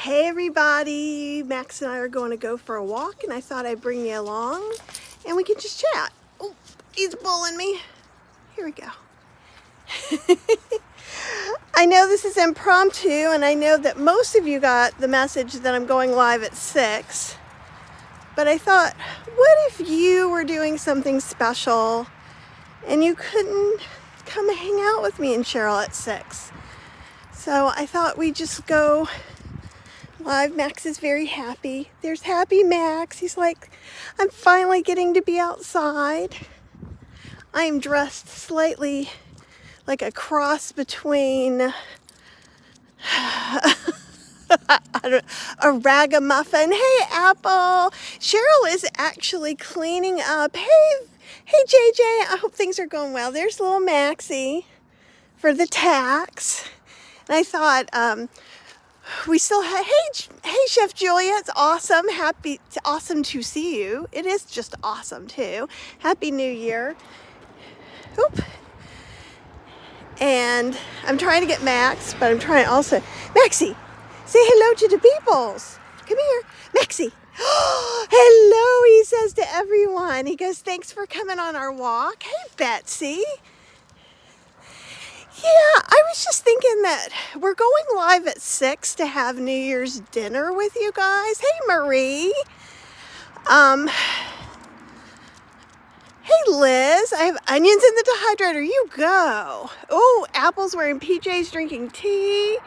Hey everybody, Max and I are going to go for a walk and I thought I'd bring you along and we can just chat. Oh, he's pulling me. Here we go. I know this is impromptu and I know that most of you got the message that I'm going live at 6. But I thought, what if you were doing something special and you couldn't come hang out with me and Cheryl at 6? So I thought we'd just go live. Max is very happy. There's happy Max. He's like, I'm finally getting to be outside. I am dressed slightly like a cross between a ragamuffin. Hey, Apple. Cheryl is actually cleaning up. Hey, JJ. I hope things are going well. There's little Maxie for the tax. And I thought, we still have, hey, Chef Julia, it's awesome. It's awesome to see you. It is just awesome too. Happy New Year. Oop. And I'm trying to get Max, but I'm trying also, Maxie, say hello to the peoples. Come here, Maxie. Hello, he says to everyone. He goes, thanks for coming on our walk. Hey, Betsy. Yeah, I was just thinking that we're going live at 6 to have New Year's dinner with you guys. Hey, Marie. Hey, Liz. I have onions in the dehydrator. You go. Oh, Apple's wearing PJs, drinking tea,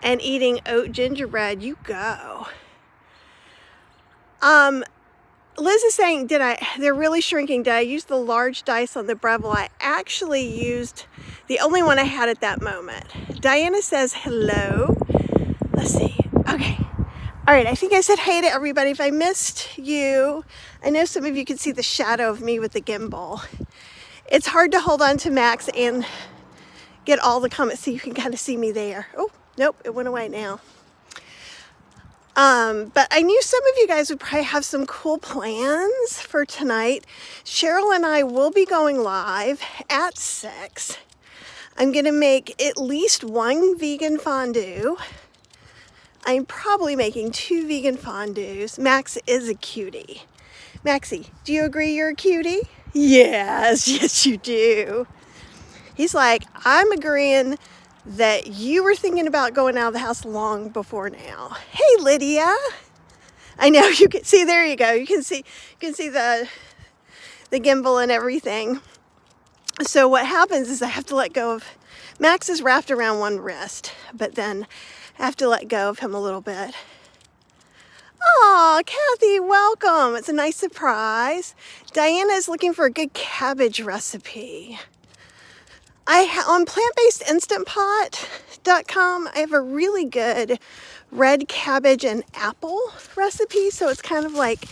and eating oat gingerbread. You go. Liz is saying, they're really shrinking. Did I use the large dice on the Breville? I actually used the only one I had at that moment. Diana says hello. Let's see. Okay. All right. I think I said hey to everybody. If I missed you, I know some of you can see the shadow of me with the gimbal. It's hard to hold on to Max and get all the comments so you can kind of see me there. Oh, nope. It went away now. But I knew some of you guys would probably have some cool plans for tonight. Cheryl and I will be going live at 6. I'm going to make at least one vegan fondue. I'm probably making 2 vegan fondues. Max is a cutie. Maxie, do you agree you're a cutie? Yes, you do. He's like, I'm agreeing that you were thinking about going out of the house long before now. Hey, Lydia. I know you can see, there you go. You can see the gimbal and everything. So what happens is I have to let go of, Max is wrapped around one wrist, but then I have to let go of him a little bit. Oh, Kathy, welcome. It's a nice surprise. Diana is looking for a good cabbage recipe. On plant-based-instant-pot.com, I have a really good red cabbage and apple recipe. So it's kind of like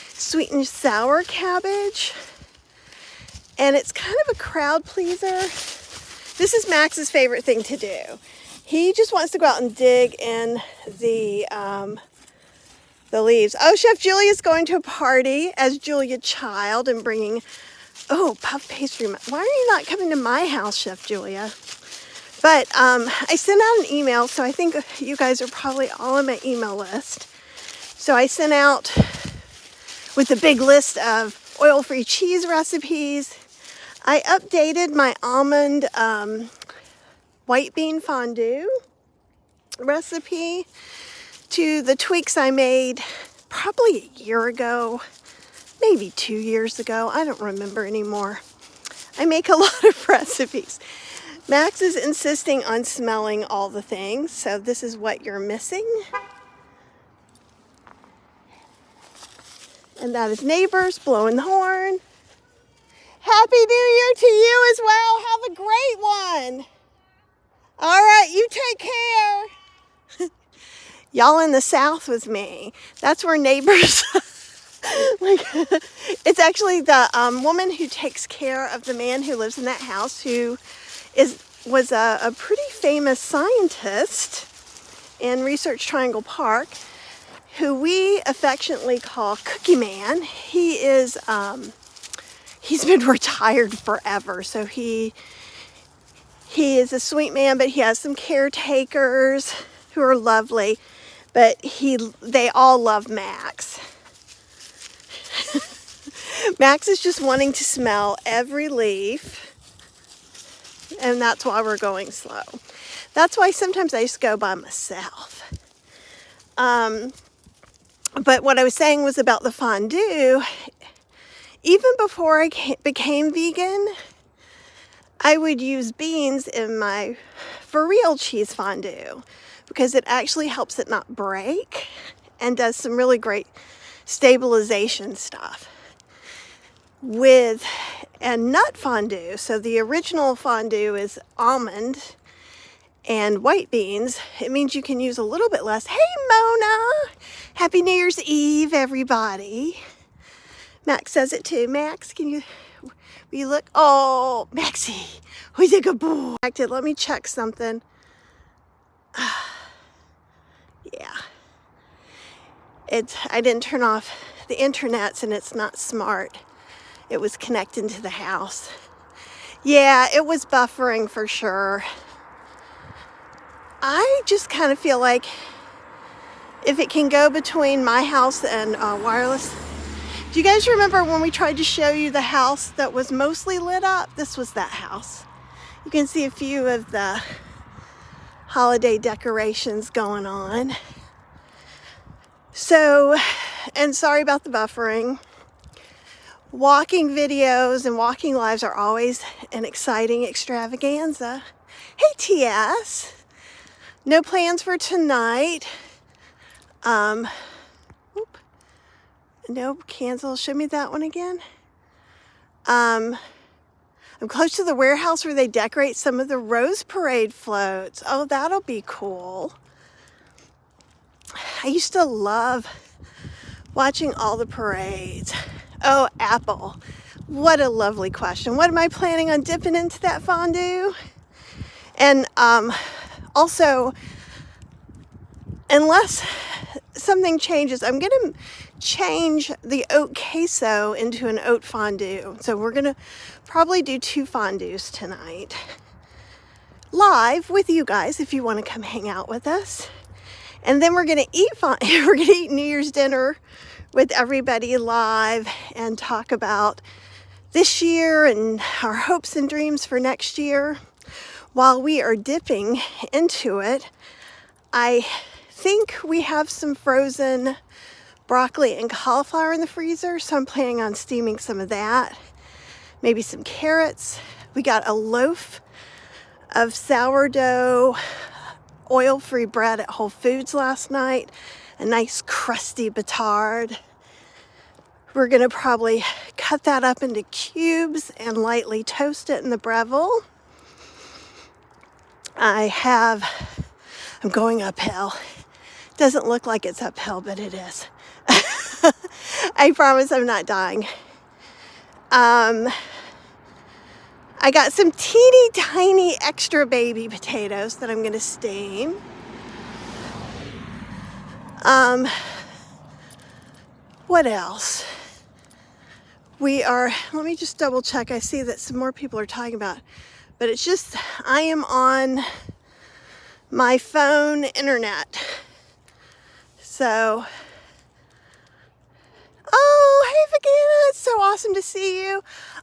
sweet and sour cabbage. And it's kind of a crowd pleaser. This is Max's favorite thing to do. He just wants to go out and dig in the leaves. Oh, Chef Julia's going to a party as Julia Child and bringing, oh, puff pastry. Why are you not coming to my house, Chef Julia? But I sent out an email, so I think you guys are probably all on my email list. So I sent out with a big list of oil-free cheese recipes. I updated my almond white bean fondue recipe to the tweaks I made probably a year ago, maybe 2 years ago. I don't remember anymore. I make a lot of recipes. Max is insisting on smelling all the things, so this is what you're missing. And that is neighbors blowing the horn. Happy New Year to you as well. Have a great one. All right, you take care. Y'all in the South with me. That's where neighbors, like, it's actually the woman who takes care of the man who lives in that house who was a pretty famous scientist in Research Triangle Park, who we affectionately call Cookie Man. He is, he's been retired forever, so he is a sweet man, but he has some caretakers who are lovely. but they all love Max. Max is just wanting to smell every leaf, and that's why we're going slow. That's why sometimes I just go by myself. But what I was saying was about the fondue. Even before I became vegan, I would use beans in my for real cheese fondue because it actually helps it not break and does some really great stabilization stuff. And nut fondue, so the original fondue is almond and white beans. It means you can use a little bit less. Hey Mona! Happy New Year's Eve, everybody. Max says it too. Max, will you look? Oh, Maxie, who's a good boy? Let me check something. Yeah. I didn't turn off the internets and it's not smart. It was connected to the house. Yeah, it was buffering for sure. I just kind of feel like if it can go between my house and wireless. Do you guys remember when we tried to show you the house that was mostly lit up? This was that house. You can see a few of the holiday decorations going on. So, and sorry about the buffering. Walking videos and walking lives are always an exciting extravaganza. Hey TS, no plans for tonight. No, cancel. Show me that one again. I'm close to the warehouse where they decorate some of the Rose Parade floats. Oh, that'll be cool. I used to love watching all the parades. Oh, Apple. What a lovely question. What am I planning on dipping into that fondue? And also, unless something changes, I'm going to change the oat queso into an oat fondue. So we're going to probably do 2 fondues tonight. Live with you guys if you want to come hang out with us. And then we're going to eat New Year's dinner with everybody live and talk about this year and our hopes and dreams for next year. While we are dipping into it, I think we have some frozen broccoli and cauliflower in the freezer, so I'm planning on steaming some of that. Maybe some carrots. We got a loaf of sourdough oil-free bread at Whole Foods last night. A nice crusty batard. We're going to probably cut that up into cubes and lightly toast it in the Breville. I'm going uphill. Doesn't look like it's uphill, but it is. I promise I'm not dying. I got some teeny tiny extra baby potatoes that I'm going to steam. What else? Let me just double check. I see that some more people are talking about, but it's just, I am on my phone internet. So, oh, hey Vagina, it's so awesome to see you.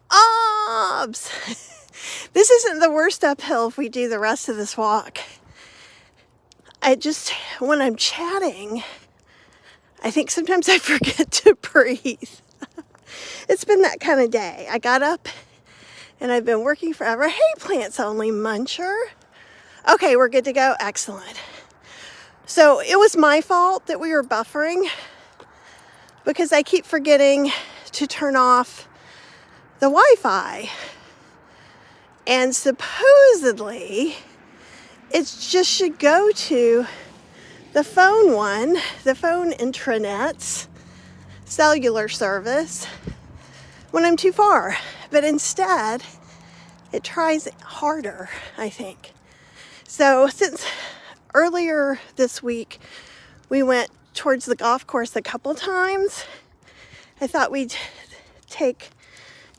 Obs! This isn't the worst uphill if we do the rest of this walk. When I'm chatting, I think sometimes I forget to breathe. It's been that kind of day. I got up and I've been working forever. Hey, Plants Only Muncher. Okay, we're good to go. Excellent. So it was my fault that we were buffering because I keep forgetting to turn off the Wi-Fi. And supposedly it just should go to the phone intranet's cellular service when I'm too far. But instead, it tries harder, I think. So since earlier this week, we went towards the golf course a couple times, I thought we'd take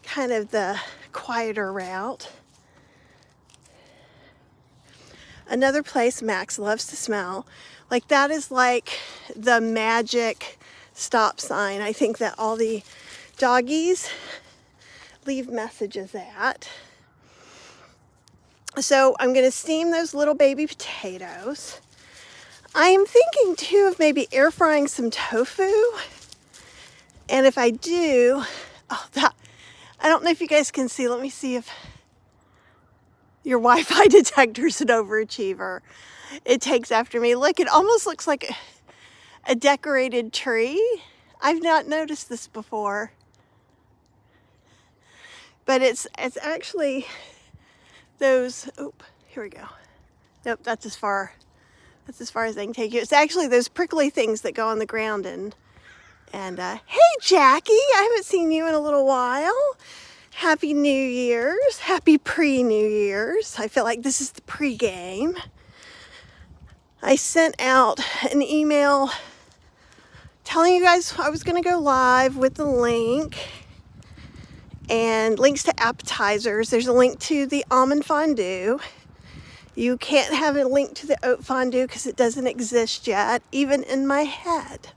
kind of the quieter route. Another place Max loves to smell. Like that is like the magic stop sign. I think that all the doggies leave messages at. So I'm going to steam those little baby potatoes. I am thinking too of maybe air frying some tofu. And if I do, I don't know if you guys can see. Let me see if your Wi-Fi detector's an overachiever. It takes after me. Look, it almost looks like a decorated tree. I've not noticed this before. But it's actually those, here we go. Nope, that's as far as I can take you. It's actually those prickly things that go on the ground. And hey Jackie, I haven't seen you in a little while. Happy New Year's. Happy pre-New Year's. I feel like this is the pre-game. I sent out an email telling you guys I was going to go live with the link and links to appetizers. There's a link to the almond fondue. You can't have a link to the oat fondue because it doesn't exist yet, even in my head.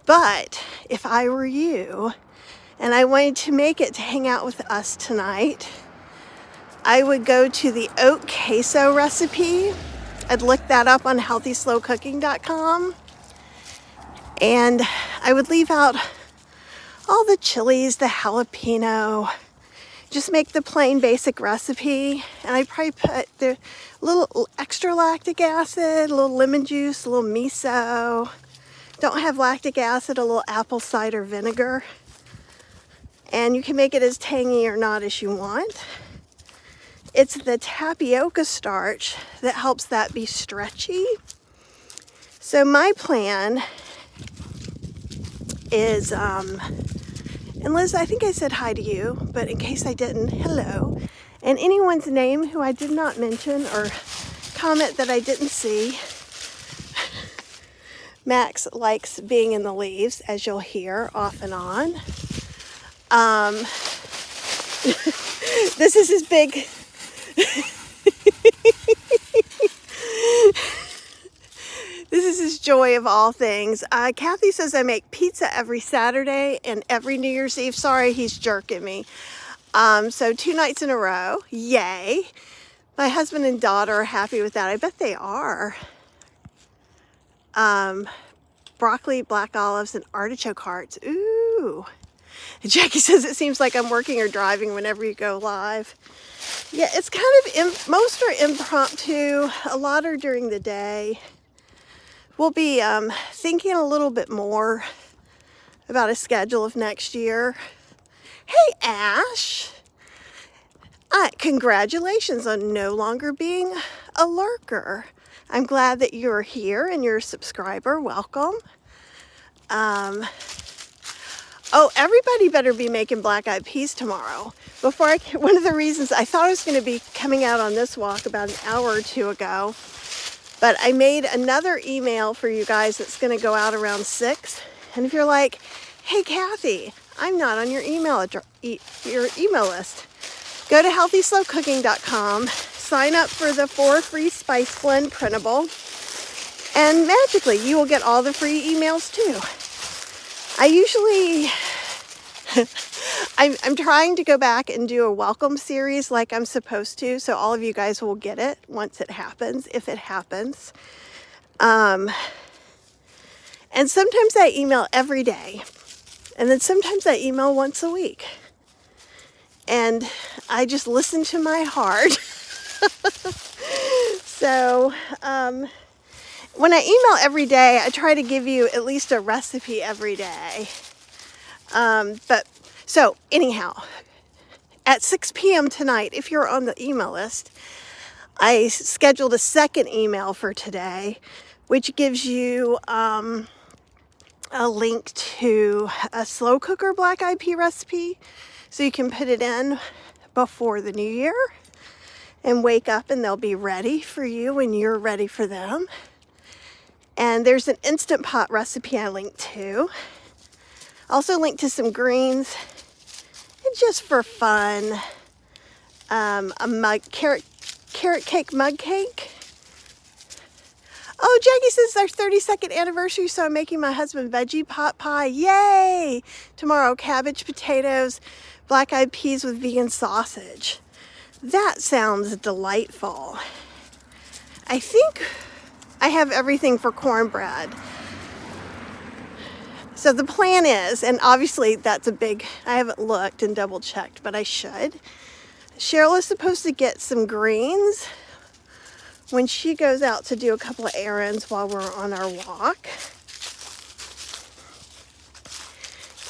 But if I were you and I wanted to make it to hang out with us tonight, I would go to the oat queso recipe. I'd look that up on healthyslowcooking.com. And I would leave out all the chilies, the jalapeno, just make the plain basic recipe. And I'd probably put the little extra lactic acid, a little lemon juice, a little miso. Don't have lactic acid, a little apple cider vinegar. And you can make it as tangy or not as you want. It's the tapioca starch that helps that be stretchy. So my plan is, and Liz, I think I said hi to you, but in case I didn't, hello. And anyone's name who I did not mention or comment that I didn't see, Max likes being in the leaves, as you'll hear off and on. This is his big... This is his joy of all things. Kathy says I make pizza every Saturday and every New Year's Eve. Sorry, he's jerking me. So 2 nights in a row. Yay. My husband and daughter are happy with that. I bet they are. Broccoli, black olives, and artichoke hearts. Ooh. And Jackie says it seems like I'm working or driving whenever you go live. Yeah, it's kind of, most are impromptu. A lot are during the day. We'll be thinking a little bit more about a schedule of next year. Hey, Ash. Congratulations on no longer being a lurker. I'm glad that you're here and you're a subscriber. Welcome. Oh, everybody better be making black-eyed peas tomorrow. One of the reasons I thought I was going to be coming out on this walk about an hour or two ago, but I made another email for you guys that's going to go out around 6. And if you're like, hey, Kathy, I'm not on your email list, go to healthyslowcooking.com, sign up for the 4 free spice blend printable, and magically you will get all the free emails too. I usually, I'm trying to go back and do a welcome series like I'm supposed to, so all of you guys will get it once it happens, if it happens. And sometimes I email every day, and then sometimes I email once a week. And I just listen to my heart. So, when I email every day, I try to give you at least a recipe every day. So anyhow, at 6 p.m. tonight, if you're on the email list, I scheduled a second email for today, which gives you a link to a slow cooker black-eyed pea recipe, so you can put it in before the new year and wake up and they'll be ready for you when you're ready for them. And there's an Instant Pot recipe I linked to. Also linked to some greens. And just for fun, a carrot cake mug cake. Oh, Jackie says it's our 32nd anniversary, so I'm making my husband veggie pot pie. Yay! Tomorrow, cabbage, potatoes, black-eyed peas with vegan sausage. That sounds delightful. I think I have everything for cornbread. So the plan is, and obviously that's a big, I haven't looked and double checked, but I should. Cheryl is supposed to get some greens when she goes out to do a couple of errands while we're on our walk.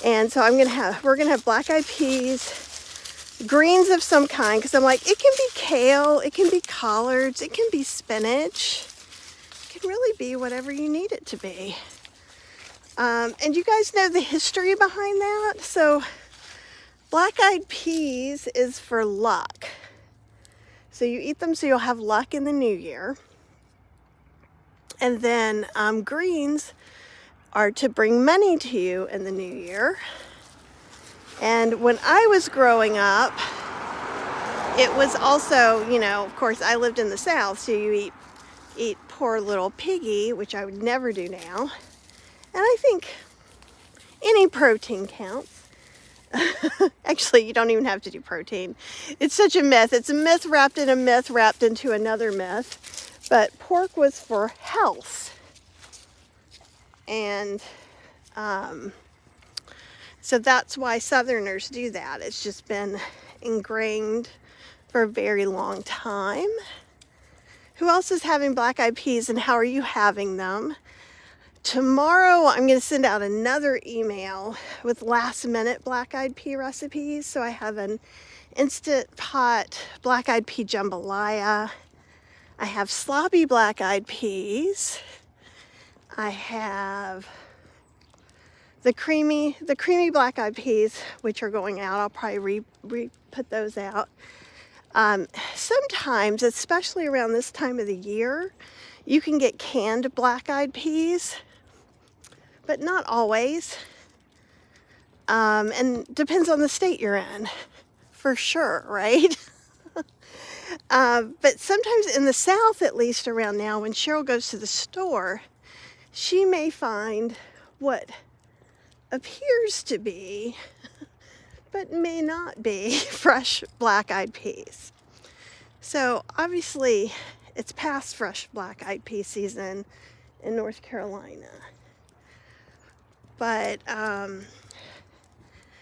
And so we're gonna have black-eyed peas, greens of some kind, because I'm like, it can be kale, it can be collards, it can be spinach. It can really be whatever you need it to be. And you guys know the history behind that. So black-eyed peas is for luck. So you eat them so you'll have luck in the new year. And then greens are to bring money to you in the new year. And when I was growing up, it was also, you know, of course I lived in the South, so you eat poor little piggy, which I would never do now. And I think any protein counts. Actually, you don't even have to do protein. It's such a myth. It's a myth wrapped in a myth wrapped into another myth. But pork was for health. And so that's why Southerners do that. It's just been ingrained for a very long time. Who else is having black-eyed peas, and how are you having them? Tomorrow, I'm going to send out another email with last-minute black-eyed pea recipes. So I have an Instant Pot black-eyed pea jambalaya. I have sloppy black-eyed peas. I have the creamy black-eyed peas, which are going out. I'll probably put those out. Sometimes, especially around this time of the year, you can get canned black-eyed peas, but not always. And depends on the state you're in, for sure, right? But sometimes in the South, at least around now, when Cheryl goes to the store, she may find what appears to be, but may not be, fresh black-eyed peas. So obviously, it's past fresh black-eyed pea season in North Carolina. But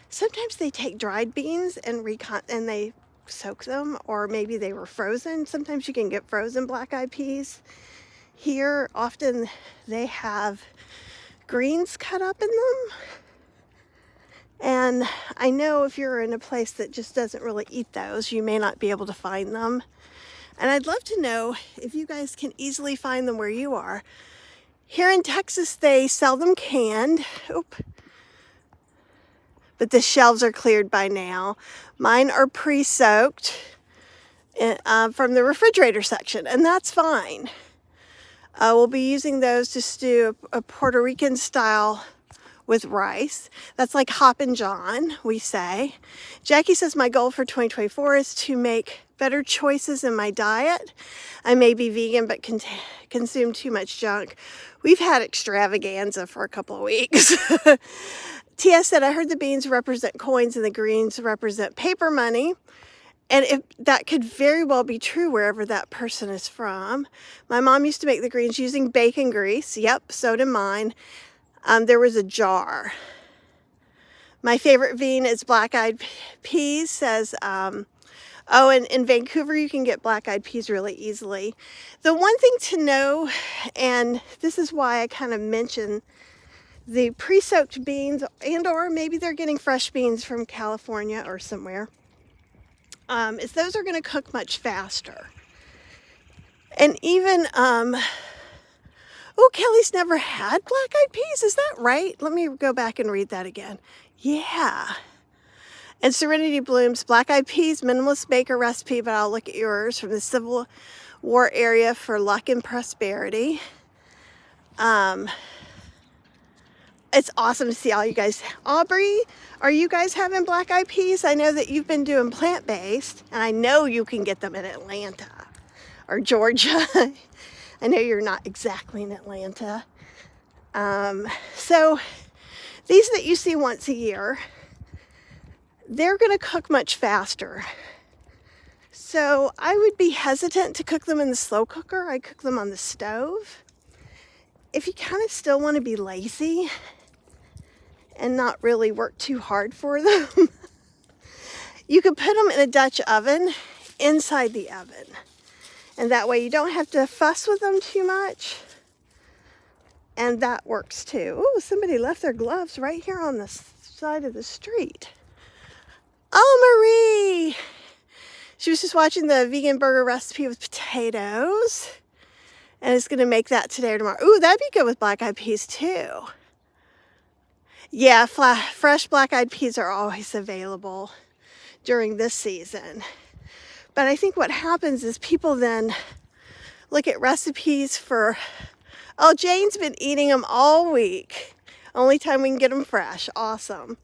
sometimes they take dried beans and they soak them, or maybe they were frozen. Sometimes you can get frozen black-eyed peas. Here, often they have greens cut up in them. And I know if you're in a place that just doesn't really eat those, you may not be able to find them. And I'd love to know if you guys can easily find them where you are. Here in Texas, they sell them canned. But the shelves are cleared by now. Mine are pre-soaked from the refrigerator section, and that's fine. We'll be using those to stew a Puerto Rican style with rice. That's like Hoppin' John, we say. Jackie says my goal for 2024 is to make better choices in my diet. I may be vegan, but consume too much junk. We've had extravaganza for a couple of weeks. Tia said, I heard the beans represent coins and the greens represent paper money. And that could very well be true wherever that person is from. My mom used to make the greens using bacon grease. Yep, so did mine. There was a jar. My favorite bean is black-eyed peas, says, oh, and in Vancouver, you can get black-eyed peas really easily. The one thing to know, and this is why I kind of mention the pre-soaked beans, and or maybe they're getting fresh beans from California or somewhere, is those are going to cook much faster. And even, oh, Kelly's never had black-eyed peas. Is that right? Let me go back and read that again. Yeah. And Serenity Blooms, black-eyed peas, minimalist baker recipe, but I'll look at yours, from the Civil War area for luck and prosperity. It's awesome to see all you guys. Aubrey, are you guys having black-eyed peas? I know that you've been doing plant-based, and I know you can get them in Atlanta or Georgia. I know you're not exactly in Atlanta. So these that you see once a year, they're going to cook much faster. So I would be hesitant to cook them in the slow cooker. I cook them on the stove. If you kind of still want to be lazy and not really work too hard for them, you could put them in a Dutch oven inside the oven. And that way you don't have to fuss with them too much. And that works too. Oh, somebody left their gloves right here on the side of the street. Oh, Marie! She was just watching the vegan burger recipe with potatoes. And is going to make that today or tomorrow. Ooh, that'd be good with black-eyed peas too. Yeah, fresh black-eyed peas are always available during this season. But I think what happens is people then look at recipes for, oh, Jane's been eating them all week. Only time we can get them fresh. Awesome.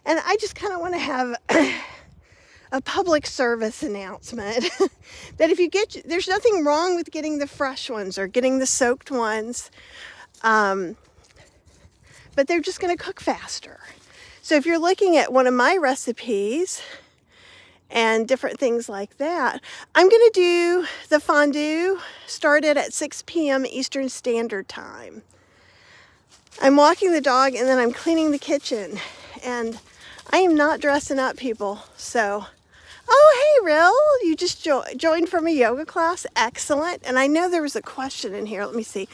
And I just kind of want to have a public service announcement that if you get, there's nothing wrong with getting the fresh ones or getting the soaked ones, but they're just going to cook faster. So if you're looking at one of my recipes and different things like that, I'm going to do the fondue started at 6 p.m. Eastern Standard Time. I'm walking the dog and then I'm cleaning the kitchen, and I am not dressing up, people. So, oh, hey, Rill, you just joined from a yoga class. Excellent. And I know there was a question in here. Let me see.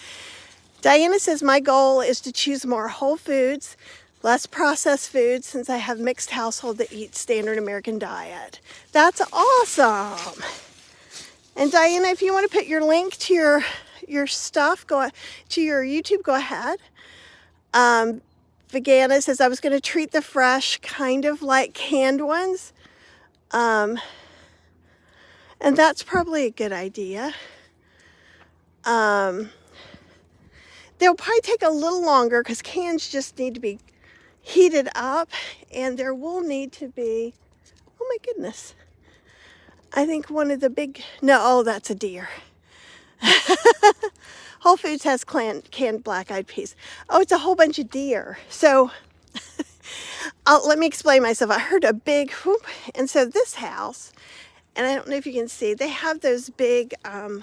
Diana says, my goal is to choose more whole foods, less processed foods, since I have mixed household that eats standard American diet. That's awesome. And Diana, if you want to put your link to your stuff, go to your YouTube, go ahead. Vegana says, I was going to treat the fresh kind of like canned ones. And that's probably a good idea. They'll probably take a little longer because cans just need to be heated up, and there will need to be, oh my goodness, I think one of the big, no, oh, that's a deer. Whole Foods has canned black-eyed peas. Oh, it's a whole bunch of deer. So let me explain myself. I heard a big whoop, and so this house, and I don't know if you can see, they have those big, oh,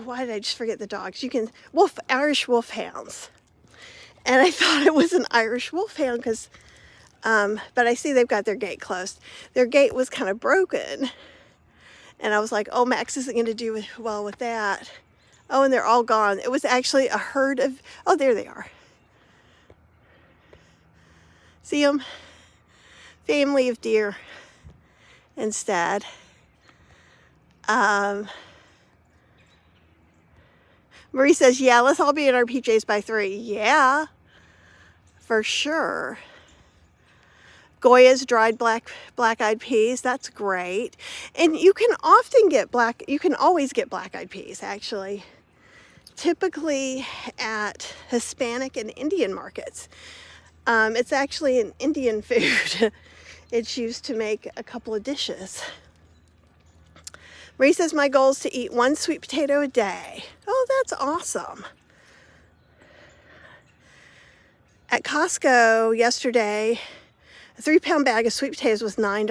why did I just forget the dogs? You can, Irish wolfhounds. And I thought it was an Irish wolfhound because, but I see they've got their gate closed. Their gate was kind of broken. And I was like, oh, Max isn't going to do well with that. Oh, and they're all gone. It was actually a herd of, oh, there they are. See them? Family of deer instead. Marie says, yeah, let's all be in our PJs by 3. Yeah, for sure. Goya's dried black-eyed peas. That's great. And you can often get you can always get black-eyed peas, actually. Typically at Hispanic and Indian markets. It's actually an Indian food. It's used to make a couple of dishes. Marie says, my goal is to eat 1 sweet potato a day. Oh, that's awesome. At Costco yesterday, a 3-pound bag of sweet potatoes was $9.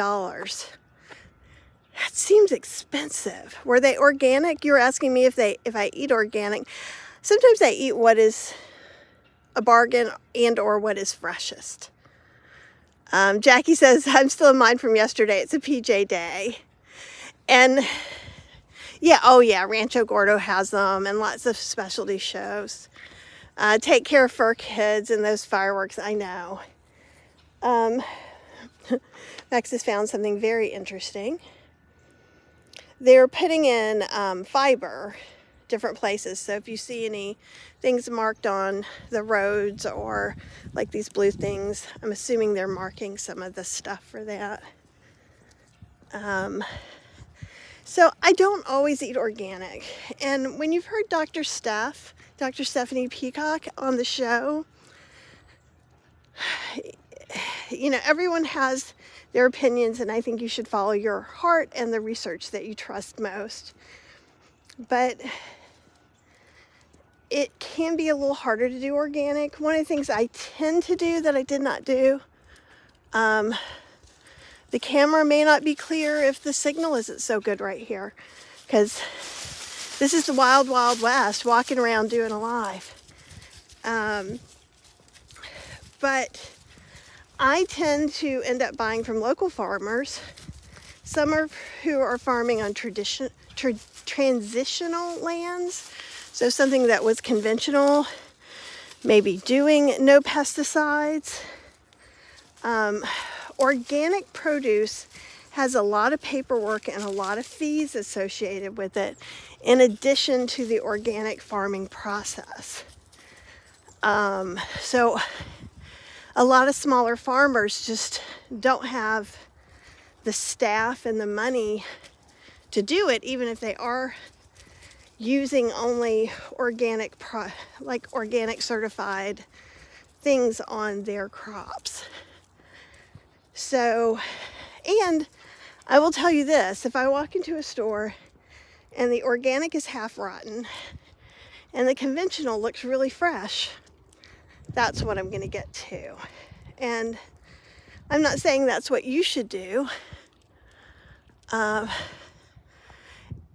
That seems expensive. Were they organic? You were asking me if I eat organic. Sometimes I eat what is a bargain and or what is freshest. Jackie says, I'm still in mine from yesterday. It's a PJ day. And yeah, oh yeah, Rancho Gordo has them and lots of specialty shows. Take Care of Fur Kids and those fireworks, I know. Max has found something very interesting. They're putting in fiber different places. So if you see any things marked on the roads or like these blue things, I'm assuming they're marking some of the stuff for that. So I don't always eat organic. And when you've heard Dr. Stephanie Peacock on the show, you know, everyone has their opinions, and I think you should follow your heart and the research that you trust most. but it can be a little harder to do organic. One of the things I tend to do that I did not do, the camera may not be clear if the signal isn't so good right here, because this is the wild, wild west, walking around doing a live. But I tend to end up buying from local farmers. Some who are farming on transitional lands. So something that was conventional, maybe doing no pesticides. Organic produce has a lot of paperwork and a lot of fees associated with it, in addition to the organic farming process. So a lot of smaller farmers just don't have the staff and the money to do it, even if they are using only organic certified things on their crops. So, and I will tell you this, if I walk into a store and the organic is half rotten and the conventional looks really fresh, that's what I'm going to get to. And I'm not saying that's what you should do.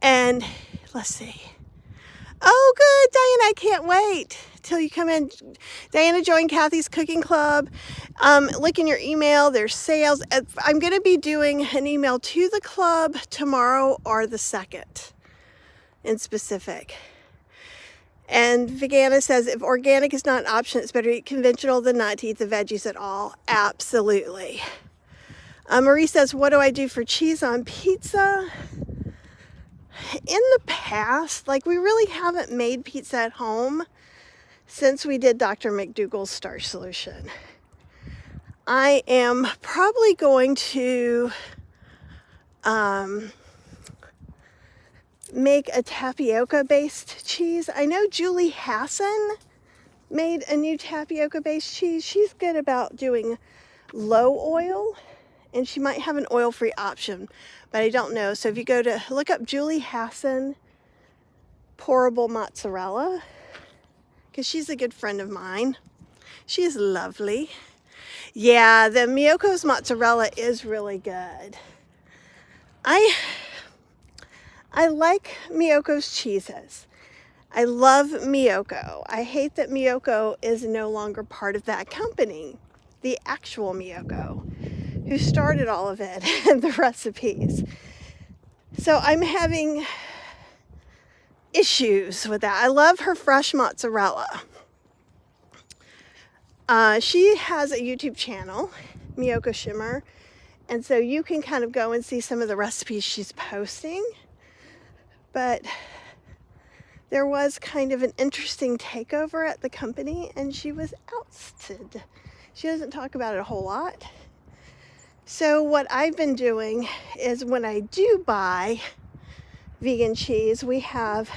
And let's see. Oh, good, Diana, I can't wait till you come in. Diana joined Kathy's Cooking Club. Look in your email, there's sales. I'm going to be doing an email to the club tomorrow or the 2nd in specific. And Vegana says, if organic is not an option, it's better to eat conventional than not to eat the veggies at all. Absolutely. Marie says, what do I do for cheese on pizza? In the past, like, we really haven't made pizza at home since we did Dr. McDougall's starch solution. I am probably going to make a tapioca-based cheese. I know Julie Hassan made a new tapioca-based cheese. She's good about doing low oil, and she might have an oil-free option, but I don't know. So if you go to look up Julie Hassan pourable mozzarella, because she's a good friend of mine. She is lovely. Yeah, the Miyoko's mozzarella is really good. I like Miyoko's cheeses. I love Miyoko. I hate that Miyoko is no longer part of that company, the actual Miyoko, who started all of it and the recipes. So I'm having issues with that. I love her fresh mozzarella. She has a YouTube channel, Miyoko Shimmer, and so you can kind of go and see some of the recipes she's posting. But there was kind of an interesting takeover at the company, and she was ousted. She doesn't talk about it a whole lot. So what I've been doing is, when I do buy vegan cheese, we have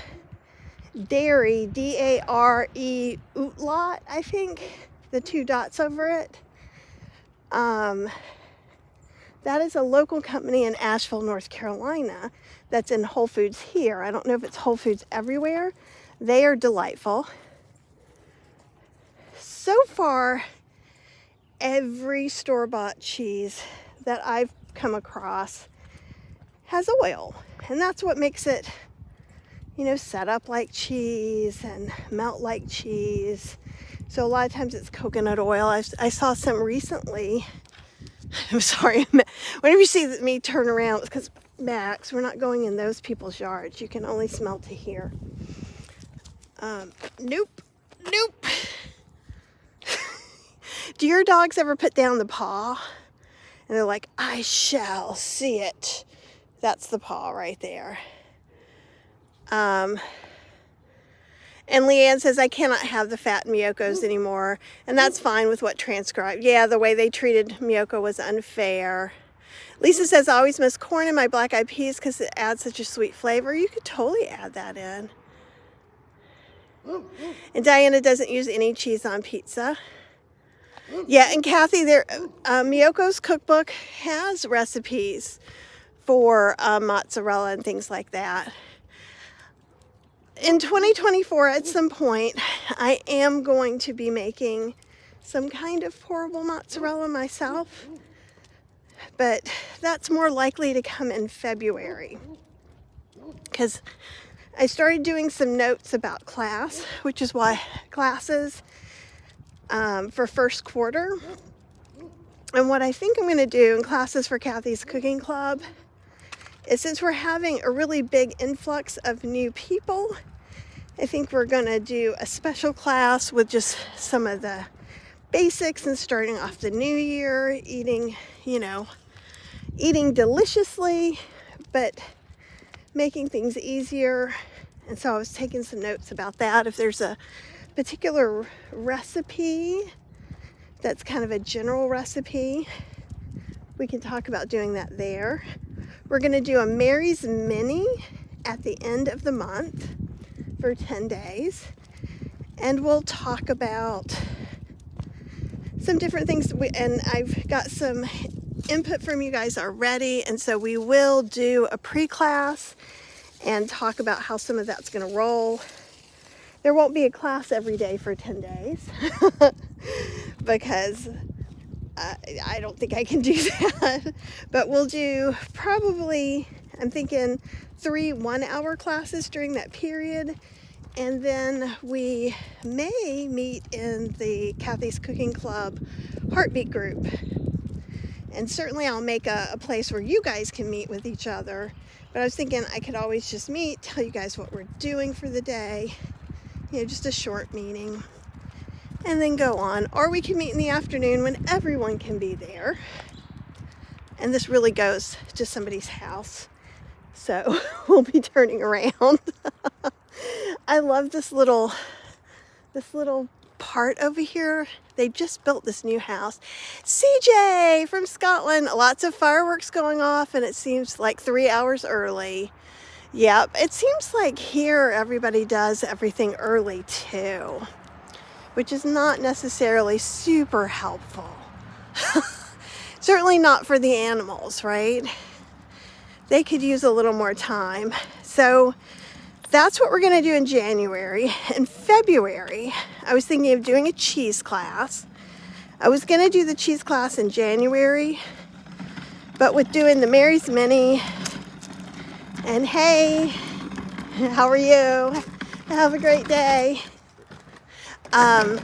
Dairy, D-A-R-E, Outlot, I think, the 2 dots over it. That is a local company in Asheville, North Carolina, that's in Whole Foods here. I don't know if it's Whole Foods everywhere. They are delightful. So far, every store-bought cheese that I've come across has oil, and that's what makes it, you know, set up like cheese and melt like cheese. So a lot of times it's coconut oil. I saw some recently. I'm sorry. Whenever you see me turn around, it's because Max, we're not going in those people's yards. You can only smell to here. Nope. Do your dogs ever put down the paw? And they're like, I shall see it. That's the paw right there. And Leanne says, I cannot have the fat Miyokos anymore. And that's fine with what transcribed. Yeah, the way they treated Miyoko was unfair. Lisa says, I always miss corn in my black eyed peas because it adds such a sweet flavor. You could totally add that in. And Diana doesn't use any cheese on pizza. Yeah, and Kathy, Miyoko's cookbook has recipes for mozzarella and things like that. in 2024, at some point, I am going to be making some kind of pourable mozzarella myself, but that's more likely to come in February, because I started doing some notes about class, which is why classes for first quarter. And what I think I'm going to do in classes for Kathy's Cooking Club is, since we're having a really big influx of new people, I think we're going to do a special class with just some of the basics and starting off the new year, eating deliciously, but making things easier. And so I was taking some notes about that. If there's a particular recipe that's kind of a general recipe, we can talk about doing that there. We're going to do a Mary's Mini at the end of the month for 10 days. And we'll talk about some different things. And I've got some input from you guys already. And so we will do a pre-class and talk about how some of that's going to roll. There won't be a class every day for 10 days because I don't think I can do that. But we'll do probably, I'm thinking, 3 one-hour classes during that period. And then we may meet in the Kathy's Cooking Club Heartbeat group. And certainly I'll make a place where you guys can meet with each other. But I was thinking I could always just meet, tell you guys what we're doing for the day. Just a short meeting. And then go on. Or we can meet in the afternoon when everyone can be there. And this really goes to somebody's house. So we'll be turning around. I love this little part over here. They just built this new house. CJ from Scotland. Lots of fireworks going off, and it seems like 3 hours early. Yep, it seems like here everybody does everything early too, which is not necessarily super helpful. Certainly not for the animals, right? They could use a little more time. So that's what we're going to do in January. In February, I was thinking of doing a cheese class. I was going to do the cheese class in January, but with doing the Mary's Mini, and hey, how are you? Have a great day. And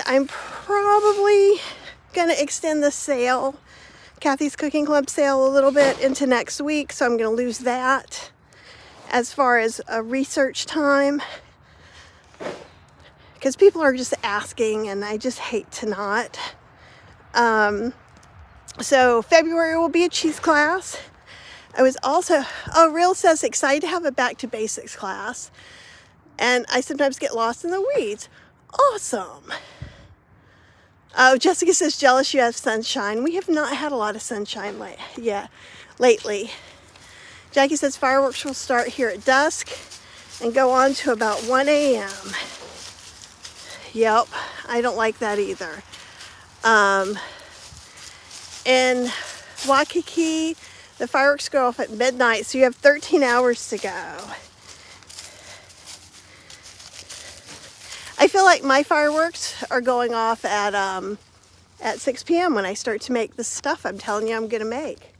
I'm probably going to extend the sale, Kathy's Cooking Club sale, a little bit into next week, so I'm going to lose that as far as a research time, because people are just asking and I just hate to not. So February will be a cheese class. I was also, Real says, excited to have a back to basics class, and I sometimes get lost in the weeds. Awesome. Oh, Jessica says, jealous you have sunshine. We have not had a lot of sunshine lately. Jackie says fireworks will start here at dusk and go on to about 1 a.m. Yep, I don't like that either. In Waikiki, the fireworks go off at midnight, so you have 13 hours to go. I feel like my fireworks are going off at 6 p.m. when I start to make the stuff I'm telling you I'm going to make.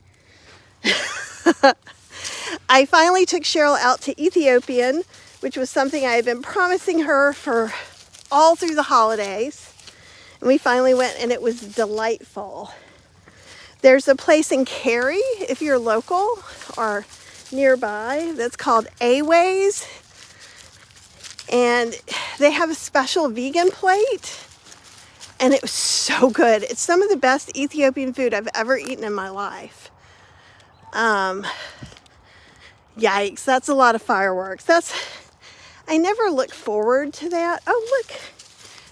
I finally took Cheryl out to Ethiopian, which was something I had been promising her for all through the holidays. And we finally went, and it was delightful. There's a place in Cary, if you're local or nearby, that's called A-Ways. And they have a special vegan plate, and it was so good. It's some of the best Ethiopian food I've ever eaten in my life. Yikes, that's a lot of fireworks. I never look forward to that. Oh, look,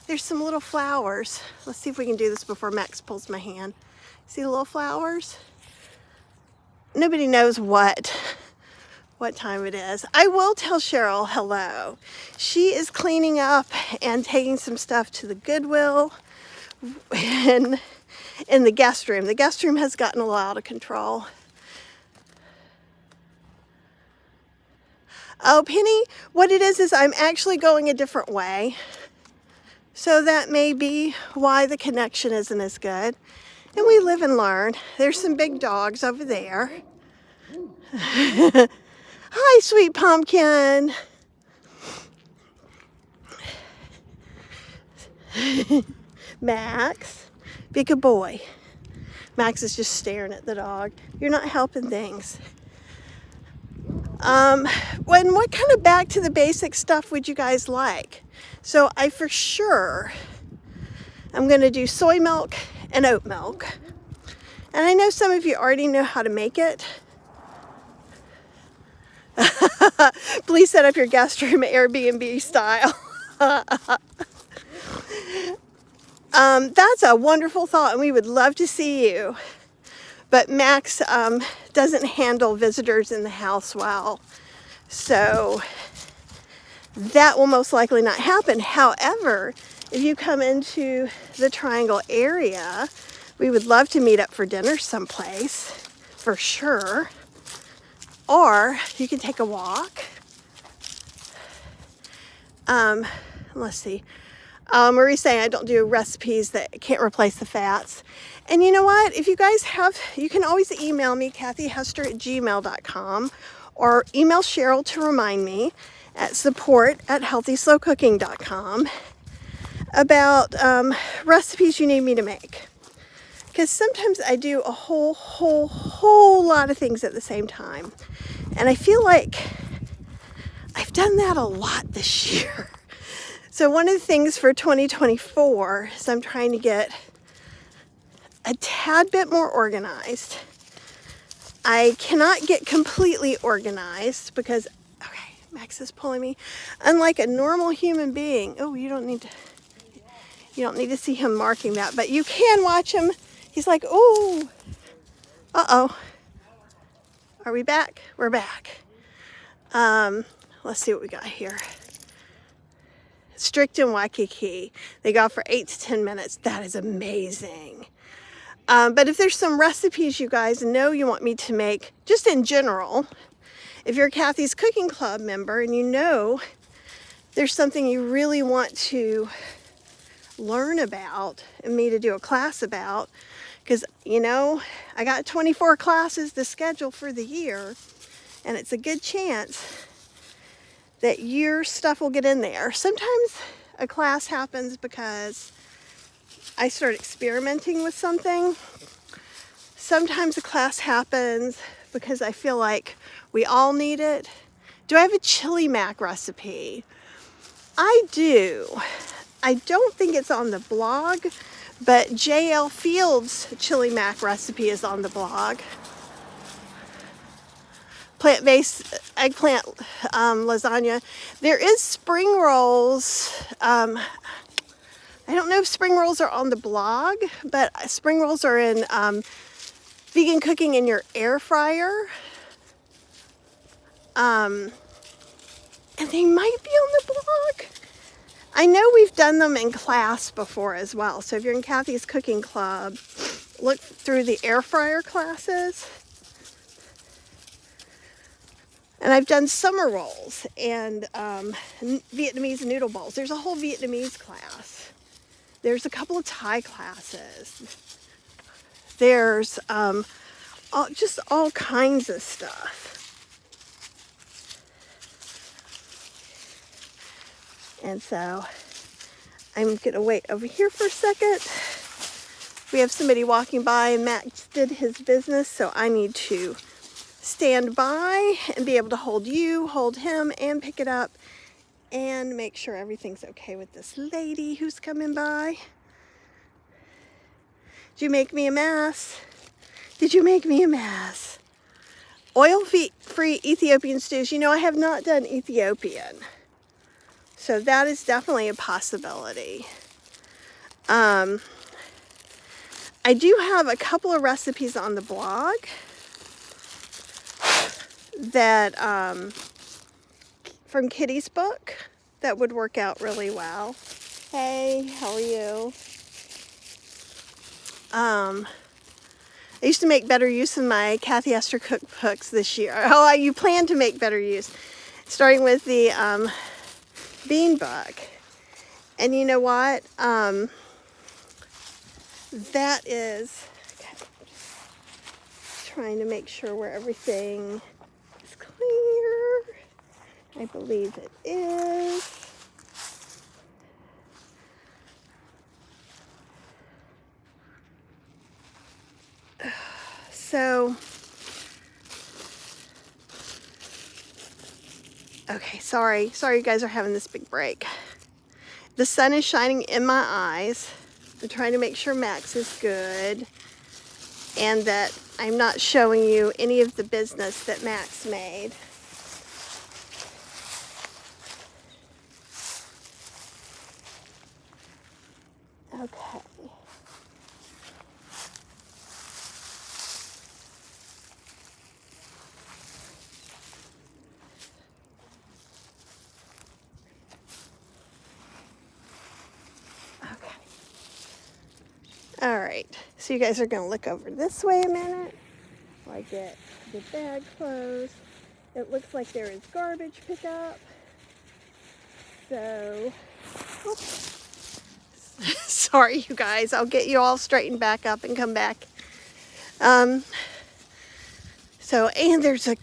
there's some little flowers. Let's see if we can do this before Max pulls my hand. See the little flowers? Nobody knows what time it is. I will tell Cheryl hello. She is cleaning up and taking some stuff to the Goodwill in the guest room. The guest room has gotten a little out of control. Oh, Penny, what it is I'm actually going a different way. So that may be why the connection isn't as good. And we live and learn. There's some big dogs over there. Hi, sweet pumpkin. Max, be a good boy. Max is just staring at the dog. You're not helping things. What kind of back to the basic stuff would you guys like? So I for sure, I'm going to do soy milk and oat milk. And I know some of you already know how to make it. Please set up your guest room Airbnb style. That's a wonderful thought, and we would love to see you. But Max doesn't handle visitors in the house well, so that will most likely not happen. However, if you come into the Triangle area, we would love to meet up for dinner someplace, for sure. Or you can take a walk. Let's see. Marie's saying I don't do recipes that can't replace the fats. And you know what? If you guys have, you can always email me, kathyhester@gmail.com, or email Cheryl to remind me at support@healthyslowcooking.com about recipes you need me to make. Because sometimes I do a whole lot of things at the same time. And I feel like I've done that a lot this year. So one of the things for 2024 is I'm trying to get a tad bit more organized. I cannot get completely organized because, okay, Max is pulling me. Unlike a normal human being, oh, you don't need to see him marking that, but you can watch him. He's like, ooh, uh-oh. Are we back? We're back. Let's see what we got here. Strict in Waikiki. They go for 8 to 10 minutes. That is amazing. But if there's some recipes you guys know you want me to make, just in general, if you're Kathy's Cooking Club member and you know there's something you really want to learn about and me to do a class about, because, you know, I got 24 classes to schedule for the year, and it's a good chance that your stuff will get in there. Sometimes a class happens because I start experimenting with something. Sometimes a class happens because I feel like we all need it. Do I have a chili mac recipe? I do. I don't think it's on the blog, but JL Field's chili mac recipe is on the blog. Plant-based eggplant lasagna. There is spring rolls. I don't know if spring rolls are on the blog, but spring rolls are in vegan cooking in your air fryer. And they might be on the blog. I know we've done them in class before as well. So if you're in Kathy's Cooking Club, look through the air fryer classes. And I've done summer rolls and Vietnamese noodle bowls. There's a whole Vietnamese class. There's a couple of Thai classes. There's just all kinds of stuff. And so I'm going to wait over here for a second. We have somebody walking by and Max did his business, so I need to stand by and be able to hold you, hold him, and pick it up and make sure everything's okay with this lady who's coming by. Did you make me a mess? Did you make me a mess? Oil-free Ethiopian stews. You know, I have not done Ethiopian. So that is definitely a possibility. I do have a couple of recipes on the blog that from Kitty's book that would work out really well. Hey, how are you? I used to make better use of my Kathy Esther cookbooks this year. Oh, you plan to make better use. starting with the bean book. And you know what? That is, okay, trying to make sure where everything is clear. I believe it is. So, okay, sorry you guys are having this big break. The sun is shining in my eyes. I'm trying to make sure Max is good and that I'm not showing you any of the business that Max made. Okay. All right, so you guys are gonna look over this way a minute while I get the bag closed. It looks like there is garbage pickup. So, oops. Sorry you guys, I'll get you all straightened back up and come back. And there's a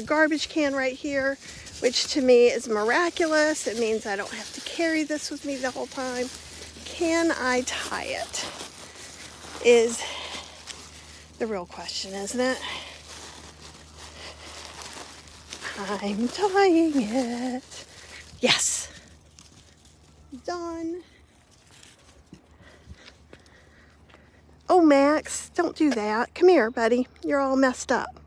garbage can right here, which to me is miraculous. It means I don't have to carry this with me the whole time. Can I tie it? Is the real question, isn't it? I'm tying it. Yes. Done. Oh, Max, don't do that. Come here, buddy. You're all messed up.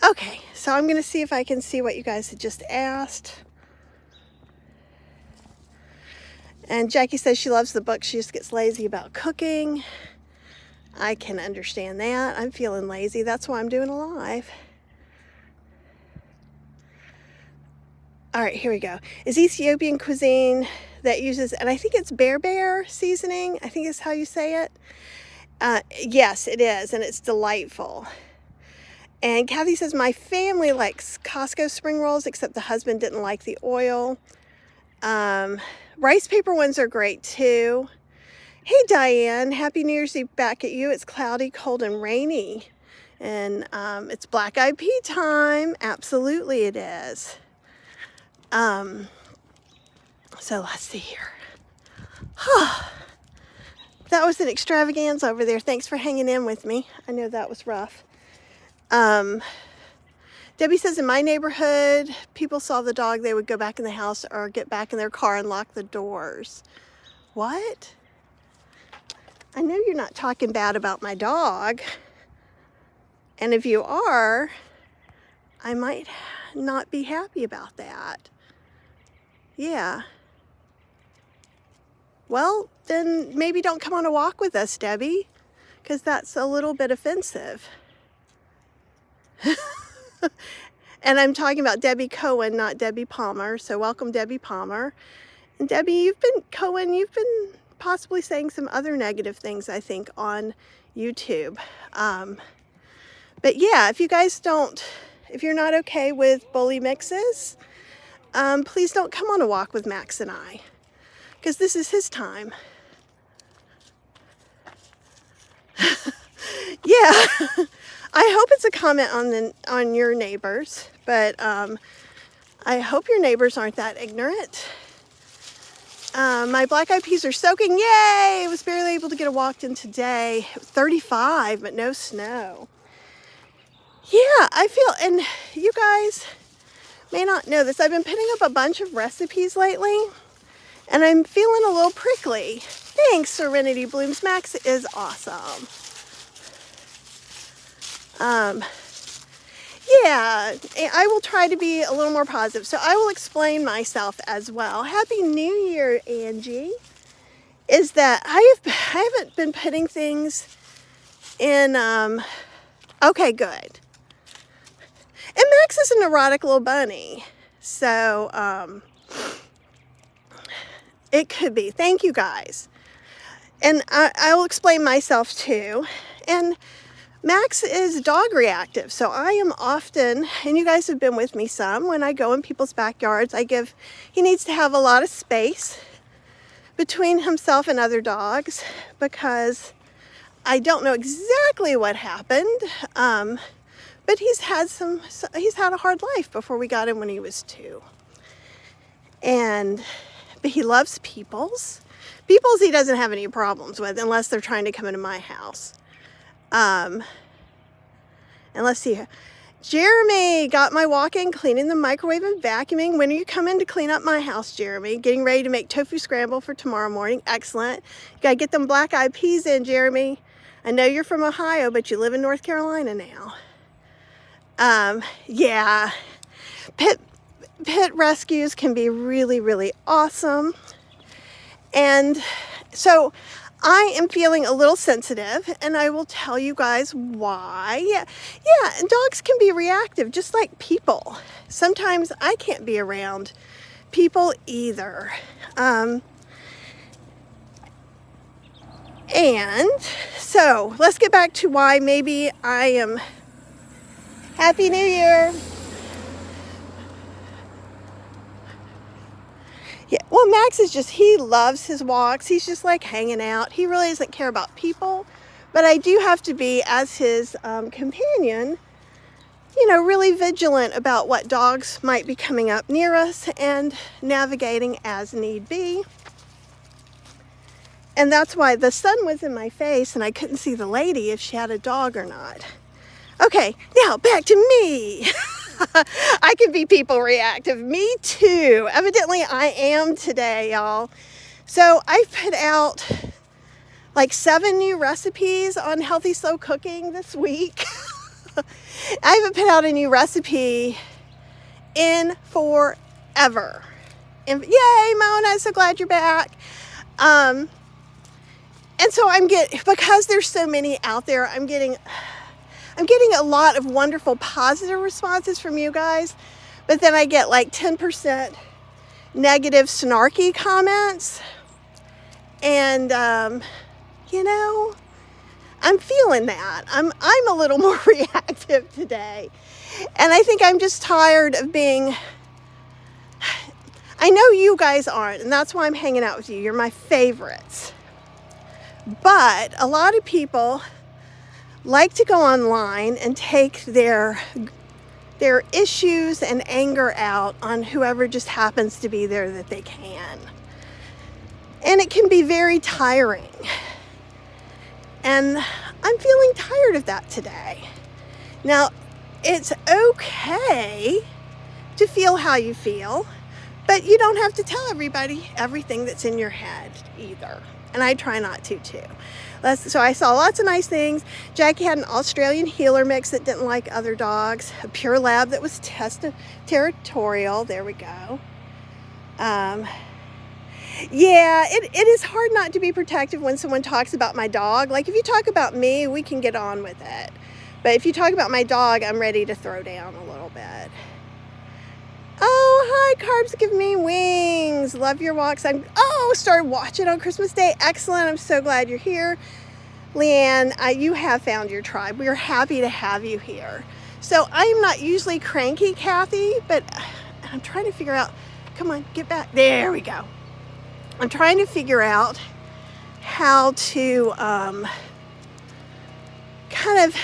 Okay, so I'm going to see if I can see what you guys had just asked. And Jackie says she loves the book. She just gets lazy about cooking. I can understand that. I'm feeling lazy. That's why I'm doing a live. All right, here we go. Is Ethiopian cuisine that uses, and I think it's bear seasoning. I think is how you say it. Yes, it is, and it's delightful. And Kathy says, my family likes Costco spring rolls, except the husband didn't like the oil. Rice paper ones are great too. Hey Diane, Happy New Year's Eve back at you. It's cloudy, cold, and rainy. And it's black eyed pea time. Absolutely it is. So let's see here. That was an extravaganza over there. Thanks for hanging in with me. I know that was rough. Debbie says, in my neighborhood, people saw the dog, they would go back in the house or get back in their car and lock the doors. What? I know you're not talking bad about my dog. And if you are, I might not be happy about that. Yeah. Well, then maybe don't come on a walk with us, Debbie, because that's a little bit offensive. And I'm talking about Debbie Cohen, not Debbie Palmer. So welcome, Debbie Palmer. And Debbie, you've been possibly saying some other negative things, I think, on YouTube. But yeah, if you guys if you're not okay with bully mixes, please don't come on a walk with Max and I, because this is his time. Yeah. I hope it's a comment on your neighbors, but I hope your neighbors aren't that ignorant. My black eyed peas are soaking. Yay! I was barely able to get a walk in today. It was 35, but no snow. Yeah, I feel, and you guys may not know this, I've been putting up a bunch of recipes lately, and I'm feeling a little prickly. Thanks, Serenity Blooms. Max is awesome. Yeah, I will try to be a little more positive. So I will explain myself as well. Happy New Year, Angie. Is that I haven't been putting things in, okay, good. And Max is a neurotic little bunny. So, it could be. Thank you guys. And I will explain myself too. And Max is dog reactive, so I am often, and you guys have been with me some, when I go in people's backyards, he needs to have a lot of space between himself and other dogs because I don't know exactly what happened, but he's had a hard life before we got him when he was 2. But he loves Peoples. Peoples he doesn't have any problems with unless they're trying to come into my house. And let's see. Jeremy, got my walk-in, cleaning the microwave and vacuuming. When are you coming to clean up my house, Jeremy? Getting ready to make tofu scramble for tomorrow morning. Excellent. You gotta get them black-eyed peas in, Jeremy. I know you're from Ohio, but you live in North Carolina now. Yeah. Pet rescues can be really, really awesome. And so I am feeling a little sensitive, and I will tell you guys why. Yeah, and dogs can be reactive, just like people. Sometimes I can't be around people either. And so let's get back to why maybe I am. Happy New Year. Yeah, well, Max is he loves his walks. He's just like hanging out. He really doesn't care about people. But I do have to be, as his companion, really vigilant about what dogs might be coming up near us and navigating as need be. And that's why the sun was in my face and I couldn't see the lady if she had a dog or not. Okay, now back to me. I can be people reactive. Me too. Evidently I am today, y'all. So I've put out like 7 new recipes on healthy slow cooking this week. I haven't put out a new recipe in forever. And yay, Mona, so glad you're back. And so because there's so many out there, I'm getting a lot of wonderful positive responses from you guys, but then I get like 10% negative snarky comments. And, I'm feeling that. I'm a little more reactive today. And I think I'm just tired of I know you guys aren't, and that's why I'm hanging out with you. You're my favorites. But a lot of people like to go online and take their issues and anger out on whoever just happens to be there that they can. And it can be very tiring. And I'm feeling tired of that today. Now, it's okay to feel how you feel, but you don't have to tell everybody everything that's in your head either. And I try not to too. So I saw lots of nice things. Jackie had an Australian heeler mix that didn't like other dogs. A pure lab that was territorial. There we go. Yeah, it is hard not to be protective when someone talks about my dog. Like if you talk about me, we can get on with it. But if you talk about my dog, I'm ready to throw down a little bit. Oh, hi, Carbs Give Me Wings. Love your walks. Started watching on Christmas Day. Excellent. I'm so glad you're here. Leanne, you have found your tribe. We are happy to have you here. So I am not usually cranky, Kathy, but I'm trying to figure out, come on, get back. There we go. I'm trying to figure out how to kind of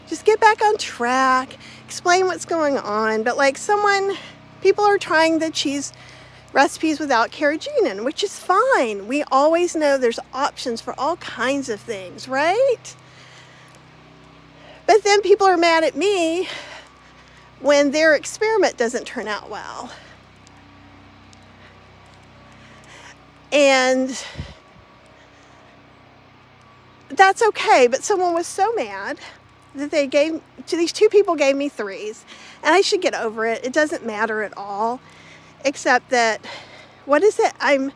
just get back on track, explain what's going on. But people are trying the cheese recipes without carrageenan, which is fine. We always know there's options for all kinds of things, right? But then people are mad at me when their experiment doesn't turn out well. And that's okay, but someone was so mad that these 2 people gave me 3s, and I should get over it. It doesn't matter at all, except that, what is it? I'm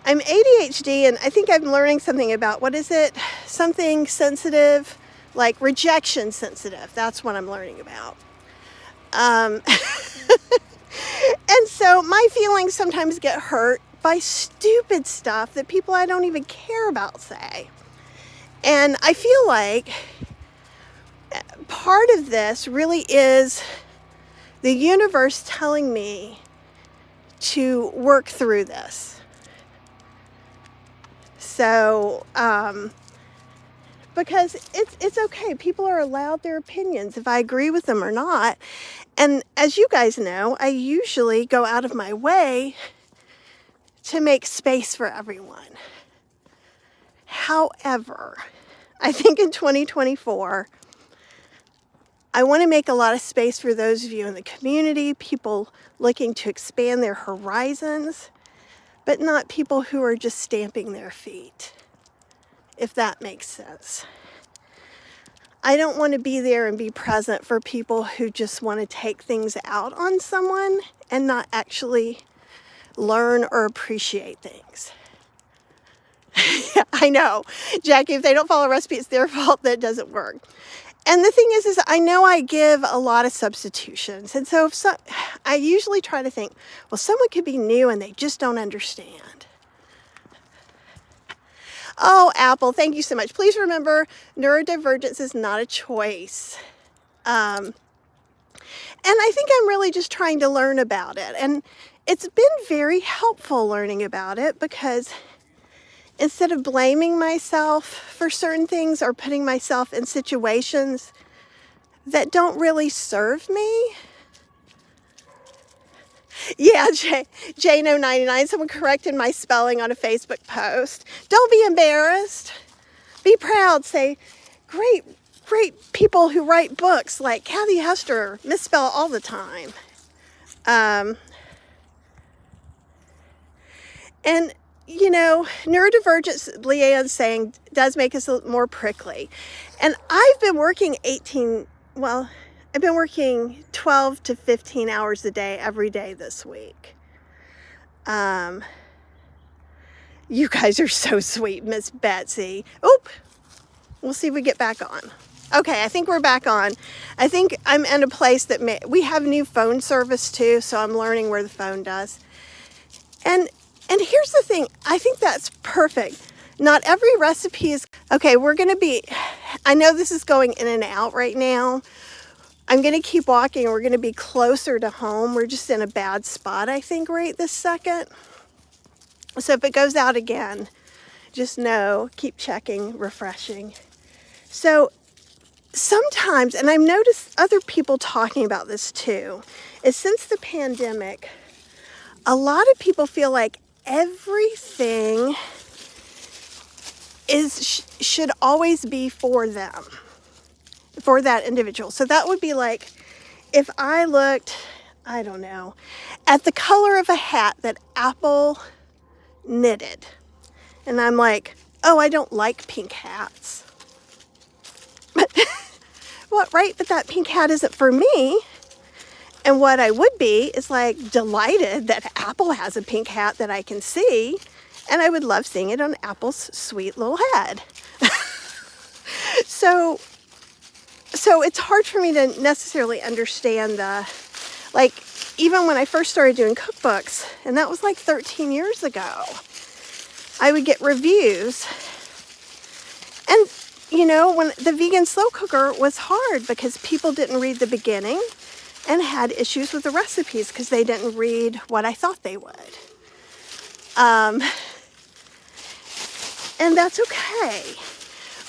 ADHD, and I think I'm learning something about, something sensitive, like rejection sensitive. That's what I'm learning about. And so my feelings sometimes get hurt by stupid stuff that people I don't even care about say. And I feel like part of this really is the universe telling me to work through this. So, because it's okay. People are allowed their opinions, if I agree with them or not. And as you guys know, I usually go out of my way to make space for everyone. However, I think in 2024, I want to make a lot of space for those of you in the community, people looking to expand their horizons, but not people who are just stamping their feet, if that makes sense. I don't want to be there and be present for people who just want to take things out on someone and not actually learn or appreciate things. I know, Jackie, if they don't follow a recipe, it's their fault that it doesn't work. And the thing is I know I give a lot of substitutions. And so I usually try to think, well, someone could be new and they just don't understand. Oh, Apple, thank you so much. Please remember, neurodivergence is not a choice. And I think I'm really just trying to learn about it. And it's been very helpful learning about it, because instead of blaming myself for certain things or putting myself in situations that don't really serve me. Yeah, Jano99, someone corrected my spelling on a Facebook post. Don't be embarrassed. Be proud. Say, great people who write books like Kathy Hester misspell all the time. And you know, neurodivergence, Leanne's saying, does make us more prickly. And I've been working 12 to 15 hours a day every day this week. You guys are so sweet, Miss Betsy. Oop, we'll see if we get back on. Okay, I think we're back on. I think I'm in a place that we have new phone service too, so I'm learning where the phone does. And here's the thing, I think that's perfect. Not every recipe is, okay, I know this is going in and out right now. I'm going to keep walking. We're going to be closer to home. We're just in a bad spot, I think, right this second. So if it goes out again, just know, keep checking, refreshing. So sometimes, and I've noticed other people talking about this too, is since the pandemic, a lot of people feel like everything should always be for them, for that individual. So that would be like if I looked, I don't know, at the color of a hat that Apple knitted, and I'm like, oh, I don't like pink hats. But what, right? But that pink hat isn't for me. And what I would be is like delighted that Apple has a pink hat that I can see, and I would love seeing it on Apple's sweet little head. So it's hard for me to necessarily understand even when I first started doing cookbooks, and that was like 13 years ago, I would get reviews. And, you know, when the vegan slow cooker was hard because people didn't read the beginning and had issues with the recipes because they didn't read what I thought they would. And that's okay.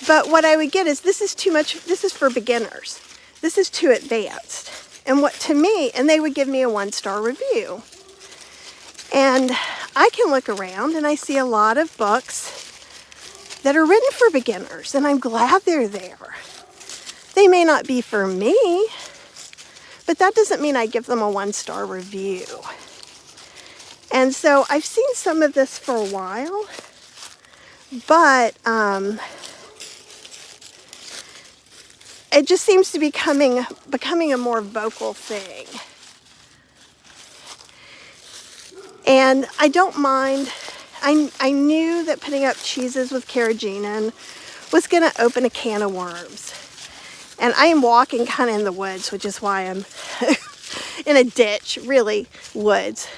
But what I would get is, this is too much, this is for beginners. This is too advanced. And and they would give me a 1-star review. And I can look around and I see a lot of books that are written for beginners, and I'm glad they're there. They may not be for me, but that doesn't mean I give them a 1-star review. And so I've seen some of this for a while, but it just seems to be becoming a more vocal thing. And I don't mind. I knew that putting up cheeses with carrageenan was going to open a can of worms. And I am walking kind of in the woods, which is why I'm in a ditch, really, woods.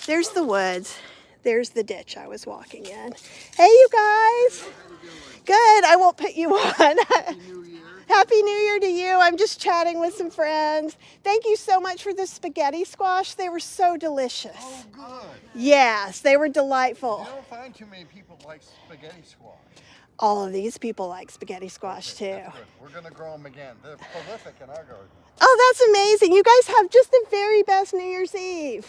There's the woods. There's the ditch I was walking in. Hey, you guys. Good. I won't put you on. Happy New Year. Happy New Year to you. I'm just chatting with some friends. Thank you so much for the spaghetti squash. They were so delicious. Oh, good. Yes, they were delightful. You don't find too many people like spaghetti squash. All of these people like spaghetti squash too. That's good. We're going to grow them again. They're prolific in our garden. Oh, that's amazing. You guys have just the very best New Year's Eve.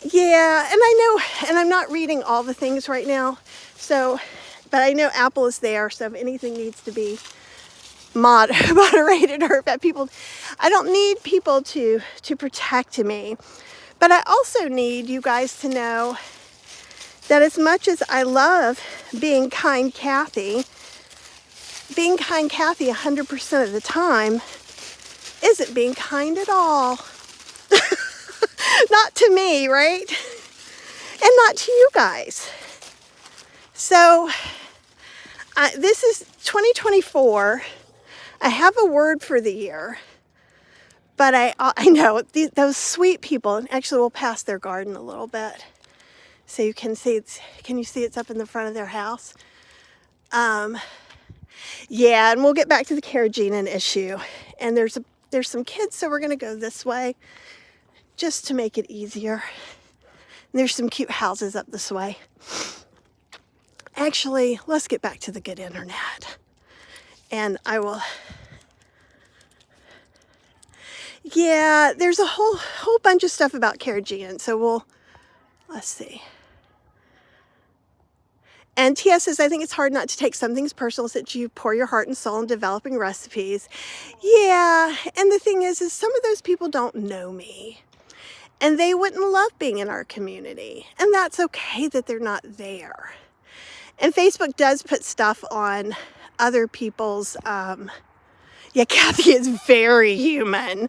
Yeah, and I know, and I'm not reading all the things right now, so, but I know Apple is there, so if anything needs to be moderated or if people, I don't need people to protect me, but I also need you guys to know that as much as I love being kind Kathy 100% of the time isn't being kind at all. Not to me, right? And not to you guys. So this is 2024. I have a word for the year, but I know those sweet people, and actually we'll pass their garden a little bit so you can see can you see it's up in the front of their house? Yeah, and we'll get back to the carrageenan issue. And there's some kids, so we're gonna go this way just to make it easier. And there's some cute houses up this way. Actually, let's get back to the good internet. And I will, yeah, there's a whole bunch of stuff about carrageenan, so let's see. And TS says, I think it's hard not to take some things personal since you pour your heart and soul in developing recipes. Yeah, and the thing is some of those people don't know me. And they wouldn't love being in our community. And that's okay that they're not there. And Facebook does put stuff on other people's, yeah, Kathy is very human.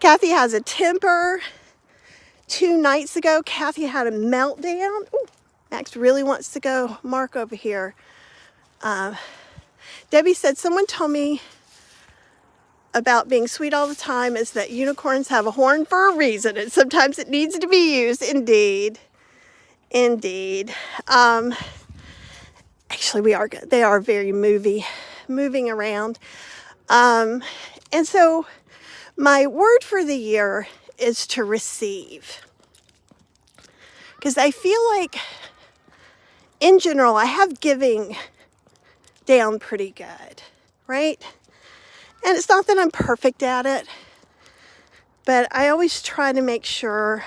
Kathy has a temper. 2 nights ago, Kathy had a meltdown. Ooh, Max really wants to go. Mark over here. Debbie said, someone told me about being sweet all the time is that unicorns have a horn for a reason, and sometimes it needs to be used. Indeed. Indeed. Actually, we are good. They are very moving around. And so my word for the year is to receive. Because I feel like, in general, I have giving down pretty good, right? And it's not that I'm perfect at it, but I always try to make sure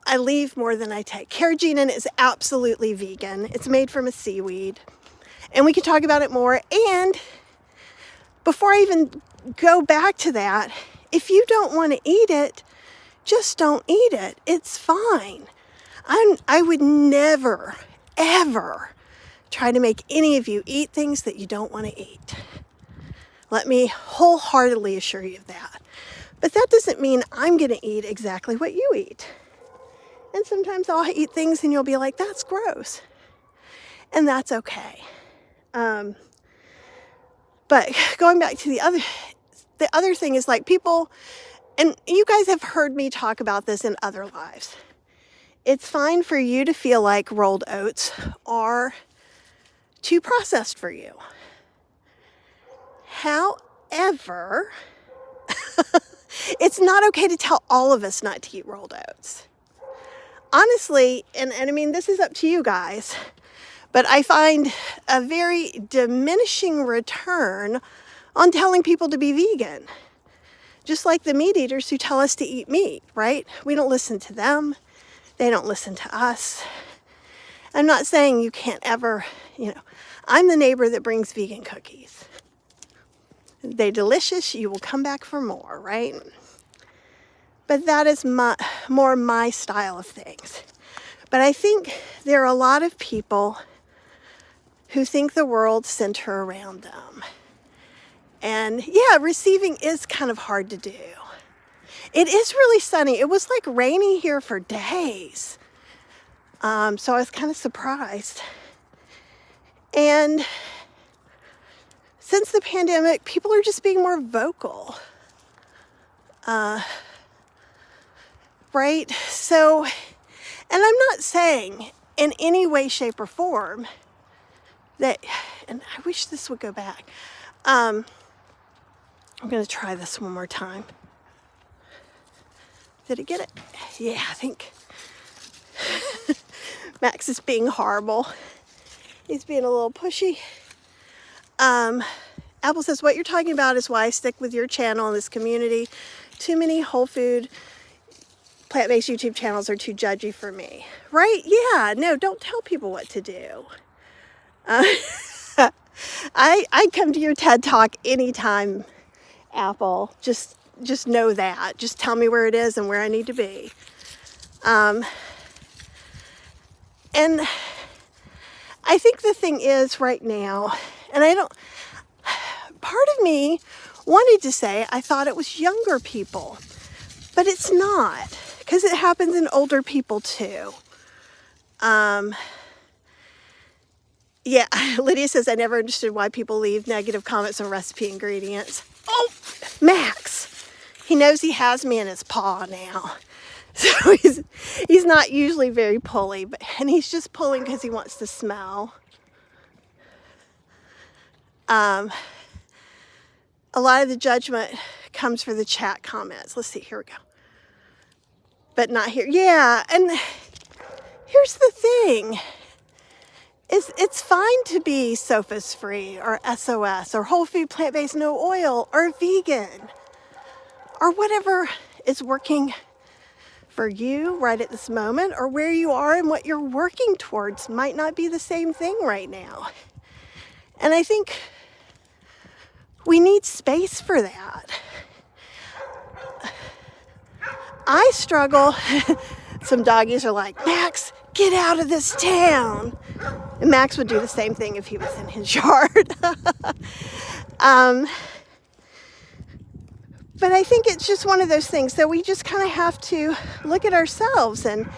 I leave more than I take. Carrageenan is absolutely vegan. It's made from a seaweed. And we can talk about it more. And before I even go back to that, if you don't want to eat it, just don't eat it. It's fine. I would never, ever try to make any of you eat things that you don't want to eat. Let me wholeheartedly assure you of that. But that doesn't mean I'm going to eat exactly what you eat. And sometimes I'll eat things and you'll be like, that's gross. And that's okay. But going back to the other thing is like people, and you guys have heard me talk about this in other lives. It's fine for you to feel like rolled oats are too processed for you. However, it's not okay to tell all of us not to eat rolled oats. Honestly, and I mean, this is up to you guys, but I find a very diminishing return on telling people to be vegan. Just like the meat eaters who tell us to eat meat, right? We don't listen to them. They don't listen to us. I'm not saying you can't ever, I'm the neighbor that brings vegan cookies. They're delicious. You will come back for more, right? But that is more my style of things. But I think there are a lot of people who think the world center around them. And yeah, receiving is kind of hard to do. It is really sunny. It was like rainy here for days. So I was kind of surprised. And since the pandemic, people are just being more vocal Right? So, and I'm not saying in any way, shape, or form that, and I wish this would go back. I'm going to try this one more time. Did it get it? Yeah, I think Max is being horrible. He's being a little pushy. Apple says, what you're talking about is why I stick with your channel in this community. Too many whole food, plant-based YouTube channels are too judgy for me. Right? Yeah, no, don't tell people what to do. I'd come to your TED Talk anytime, Apple. Just know that. Just tell me where it is and where I need to be. And I think the thing is right now, and part of me wanted to say I thought it was younger people, but it's not, because it happens in older people too. Yeah, Lydia says, I never understood why people leave negative comments on recipe ingredients. Oh, Max. He knows he has me in his paw now. So he's not usually very pulley, and he's just pulling because he wants to smell. A lot of the judgment comes for the chat comments. Let's see, here we go. But not here. Yeah, and here's the thing. It's fine to be SOFAS free or SOS or whole food, plant-based, no oil, or vegan, or whatever is working for you right at this moment, or where you are and what you're working towards might not be the same thing right now. And I think we need space for that. I struggle. Some doggies are like, Max, get out of this town. And Max would do the same thing if he was in his yard. But I think it's just one of those things that we just kind of have to look at ourselves. And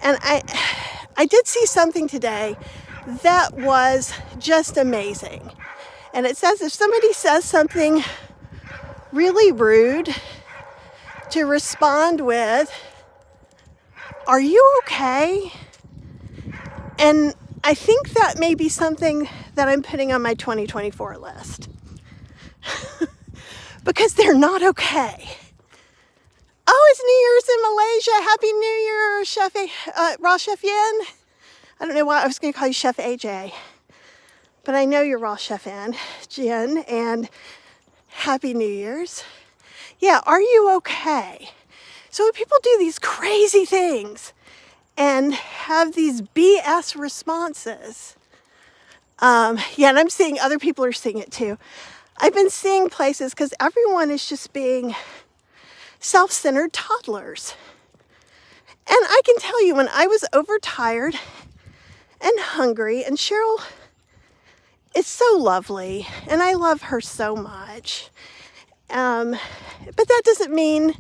I did see something today that was just amazing. And it says if somebody says something really rude, to respond with, are you okay? And I think that may be something that I'm putting on my 2024 list. Because they're not okay. Oh, it's New Year's in Malaysia. Happy New Year, Chef Raw Chef Yen. I don't know why I was going to call you Chef AJ. But I know you're Raw Chef Jen. And Happy New Year's. Yeah, are you okay? So when people do these crazy things and have these BS responses, and I'm seeing other people are seeing it too. I've been seeing places because everyone is just being self-centered toddlers. And I can tell you, when I was overtired and hungry, and Cheryl is so lovely, and I love her so much. But that doesn't mean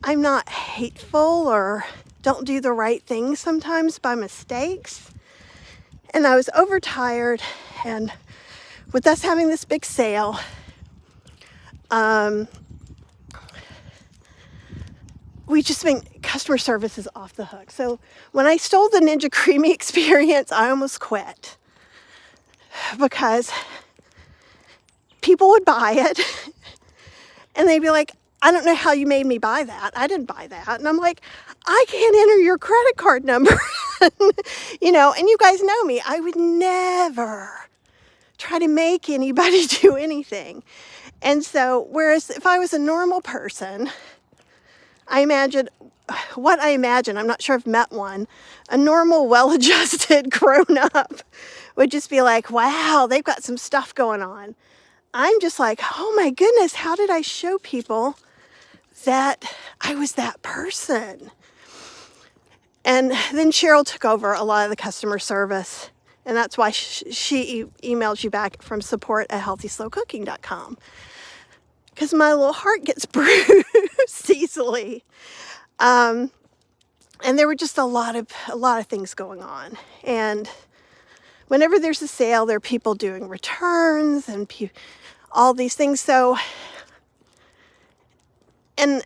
I'm not hateful or don't do the right thing sometimes by mistakes. And I was overtired, and with us having this big sale, we just think customer service is off the hook. So when I stole the Ninja Creamy experience, I almost quit because people would buy it and they'd be like, I don't know how you made me buy that. I didn't buy that. And I'm like, I can't enter your credit card number. And you guys know me. I would never try to make anybody do anything. And so, whereas if I was a normal person, I'm not sure I've met one, a normal, well-adjusted grown-up would just be like, wow, they've got some stuff going on. I'm just like, oh my goodness, how did I show people that I was that person? And then Cheryl took over a lot of the customer service, and that's why she emailed you back from support@healthyslowcooking.com. Because my little heart gets bruised easily. And there were just a lot of things going on. And whenever there's a sale, there are people doing returns and all these things. So, And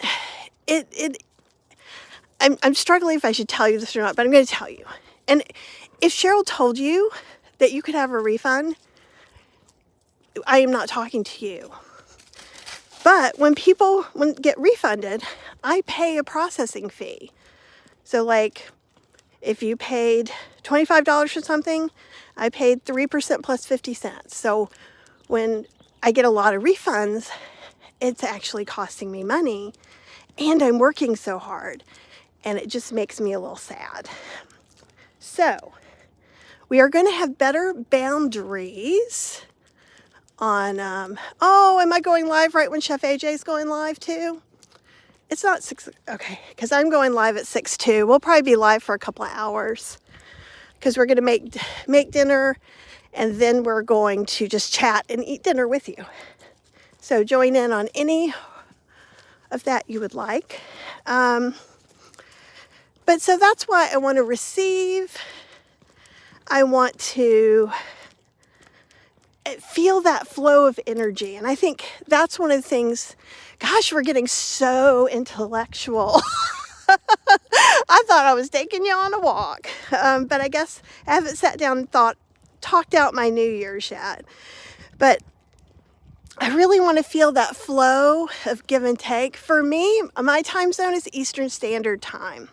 I'm struggling if I should tell you this or not, but I'm going to tell you. And if Cheryl told you that you could have a refund, I am not talking to you. But when people get refunded, I pay a processing fee. So like if you paid $25 for something, I paid 3% plus 50 cents. So when I get a lot of refunds, it's actually costing me money, and I'm working so hard, and it just makes me a little sad. So we are going to have better boundaries on, oh, am I going live right when Chef AJ is going live too? It's not 6, okay, because I'm going live at 6 too. We'll probably be live for a couple of hours because we're going to make dinner, and then we're going to just chat and eat dinner with you. So join in on any of that you would like. But so that's why I want to receive. I want to feel that flow of energy. And I think that's one of the things, gosh, we're getting so intellectual. I thought I was taking you on a walk. But I guess I haven't sat down and talked out my New Year's yet. But I really want to feel that flow of give and take. For me, my time zone is Eastern Standard Time.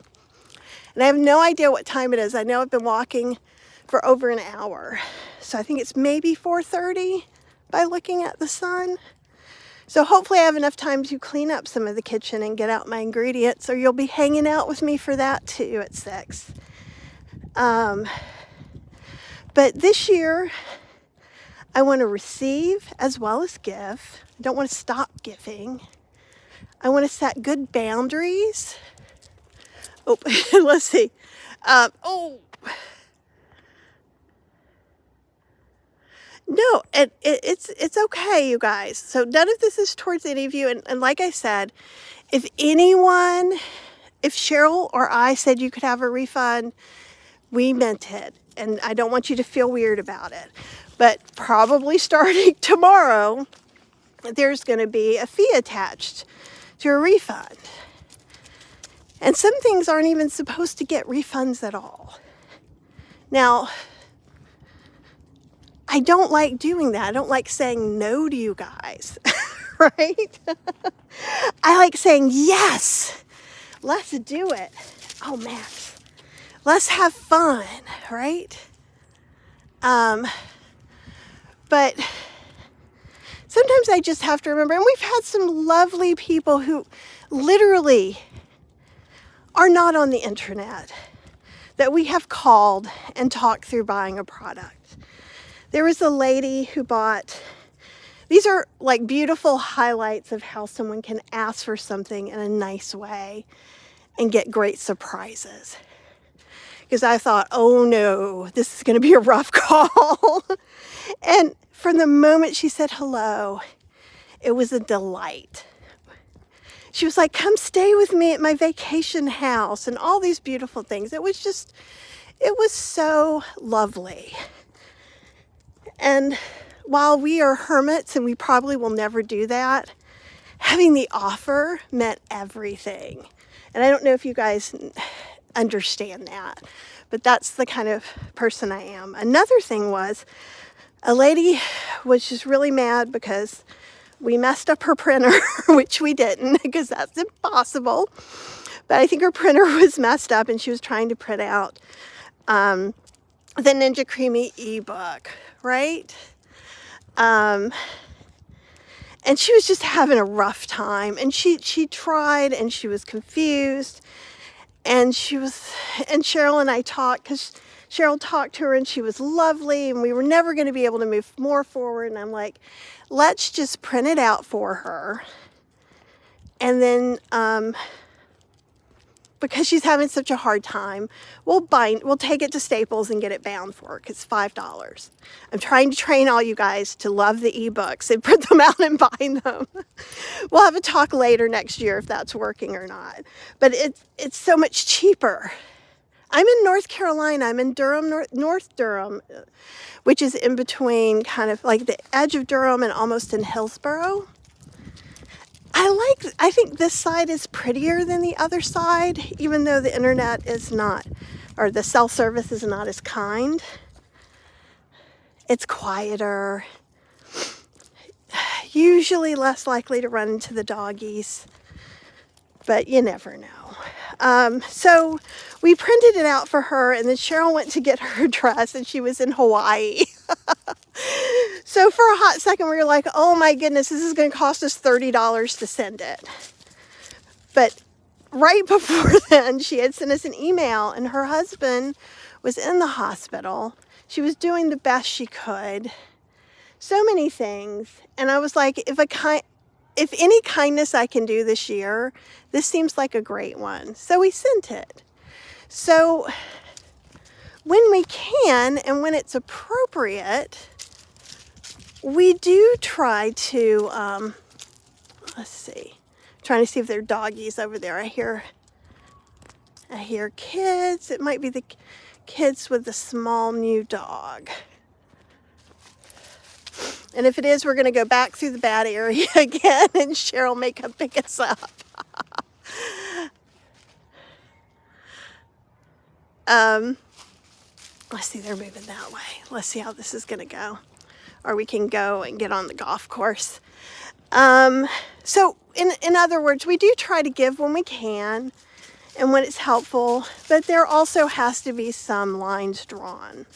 And I have no idea what time it is. I know I've been walking for over an hour. So I think it's maybe 4:30 by looking at the sun. So hopefully I have enough time to clean up some of the kitchen and get out my ingredients, or you'll be hanging out with me for that too at 6. But this year, I want to receive as well as give. I don't want to stop giving. I want to set good boundaries. Oh, let's see. No, it's okay, you guys. So none of this is towards any of you. And like I said, if Cheryl or I said you could have a refund, we meant it. And I don't want you to feel weird about it. But probably starting tomorrow, there's going to be a fee attached to a refund. And some things aren't even supposed to get refunds at all. Now, I don't like doing that. I don't like saying no to you guys, right? I like saying yes, let's do it. Oh, Max, let's have fun, right? But sometimes I just have to remember, and we've had some lovely people who literally are not on the internet that we have called and talked through buying a product. There was a lady who bought, these are like beautiful highlights of how someone can ask for something in a nice way and get great surprises. Because I thought, oh no, this is going to be a rough call. And from the moment she said hello, it was a delight. She was like, come stay with me at my vacation house and all these beautiful things. It was so lovely. And while we are hermits and we probably will never do that, having the offer meant everything. And I don't know if you guys understand that, but that's the kind of person I am. Another thing was, a lady was just really mad because we messed up her printer, which we didn't, because that's impossible. But I think her printer was messed up and she was trying to print out the Ninja Creamy ebook, right? And she was just having a rough time, and she tried, and she was confused, and Cheryl and I talked, because Cheryl talked to her, and she was lovely, and we were never going to be able to move more forward, and I'm like, let's just print it out for her, and then because she's having such a hard time, we'll take it to Staples and get it bound for her, because it's $5. I'm trying to train all you guys to love the ebooks and print them out and buy them. We'll have a talk later next year if that's working or not. But it's so much cheaper. I'm in North Carolina. I'm in Durham, North Durham, which is in between kind of like the edge of Durham and almost in Hillsborough. I like I think this side is prettier than the other side, even though the internet is not, or the cell service is not as kind. It's quieter, usually less likely to run into the doggies, but you never know. So we printed it out for her, and then Cheryl went to get her dress, and she was in Hawaii. So for a hot second, we were like, oh my goodness, this is going to cost us $30 to send it. But right before then, she had sent us an email, and her husband was in the hospital. She was doing the best she could. So many things. And I was like, if any kindness I can do this year, this seems like a great one. So we sent it. So when we can and when it's appropriate, we do try to, let's see, trying to see if there are doggies over there. I hear kids. It might be the kids with the small new dog. And if it is, we're going to go back through the bad area again, and Cheryl may come pick us up. Let's see, they're moving that way. Let's see how this is going to go. Or we can go and get on the golf course. So in other words, we do try to give when we can and when it's helpful, but there also has to be some lines drawn.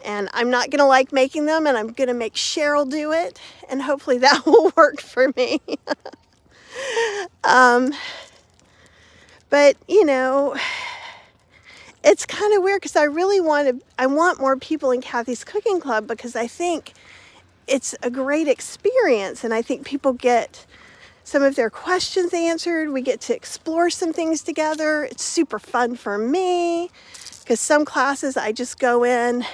And I'm not going to like making them, and I'm going to make Cheryl do it, and hopefully that will work for me. But, you know, it's kind of weird because I want more people in Kathy's Cooking Club because I think it's a great experience, and I think people get some of their questions answered. We get to explore some things together. It's super fun for me because some classes I just go in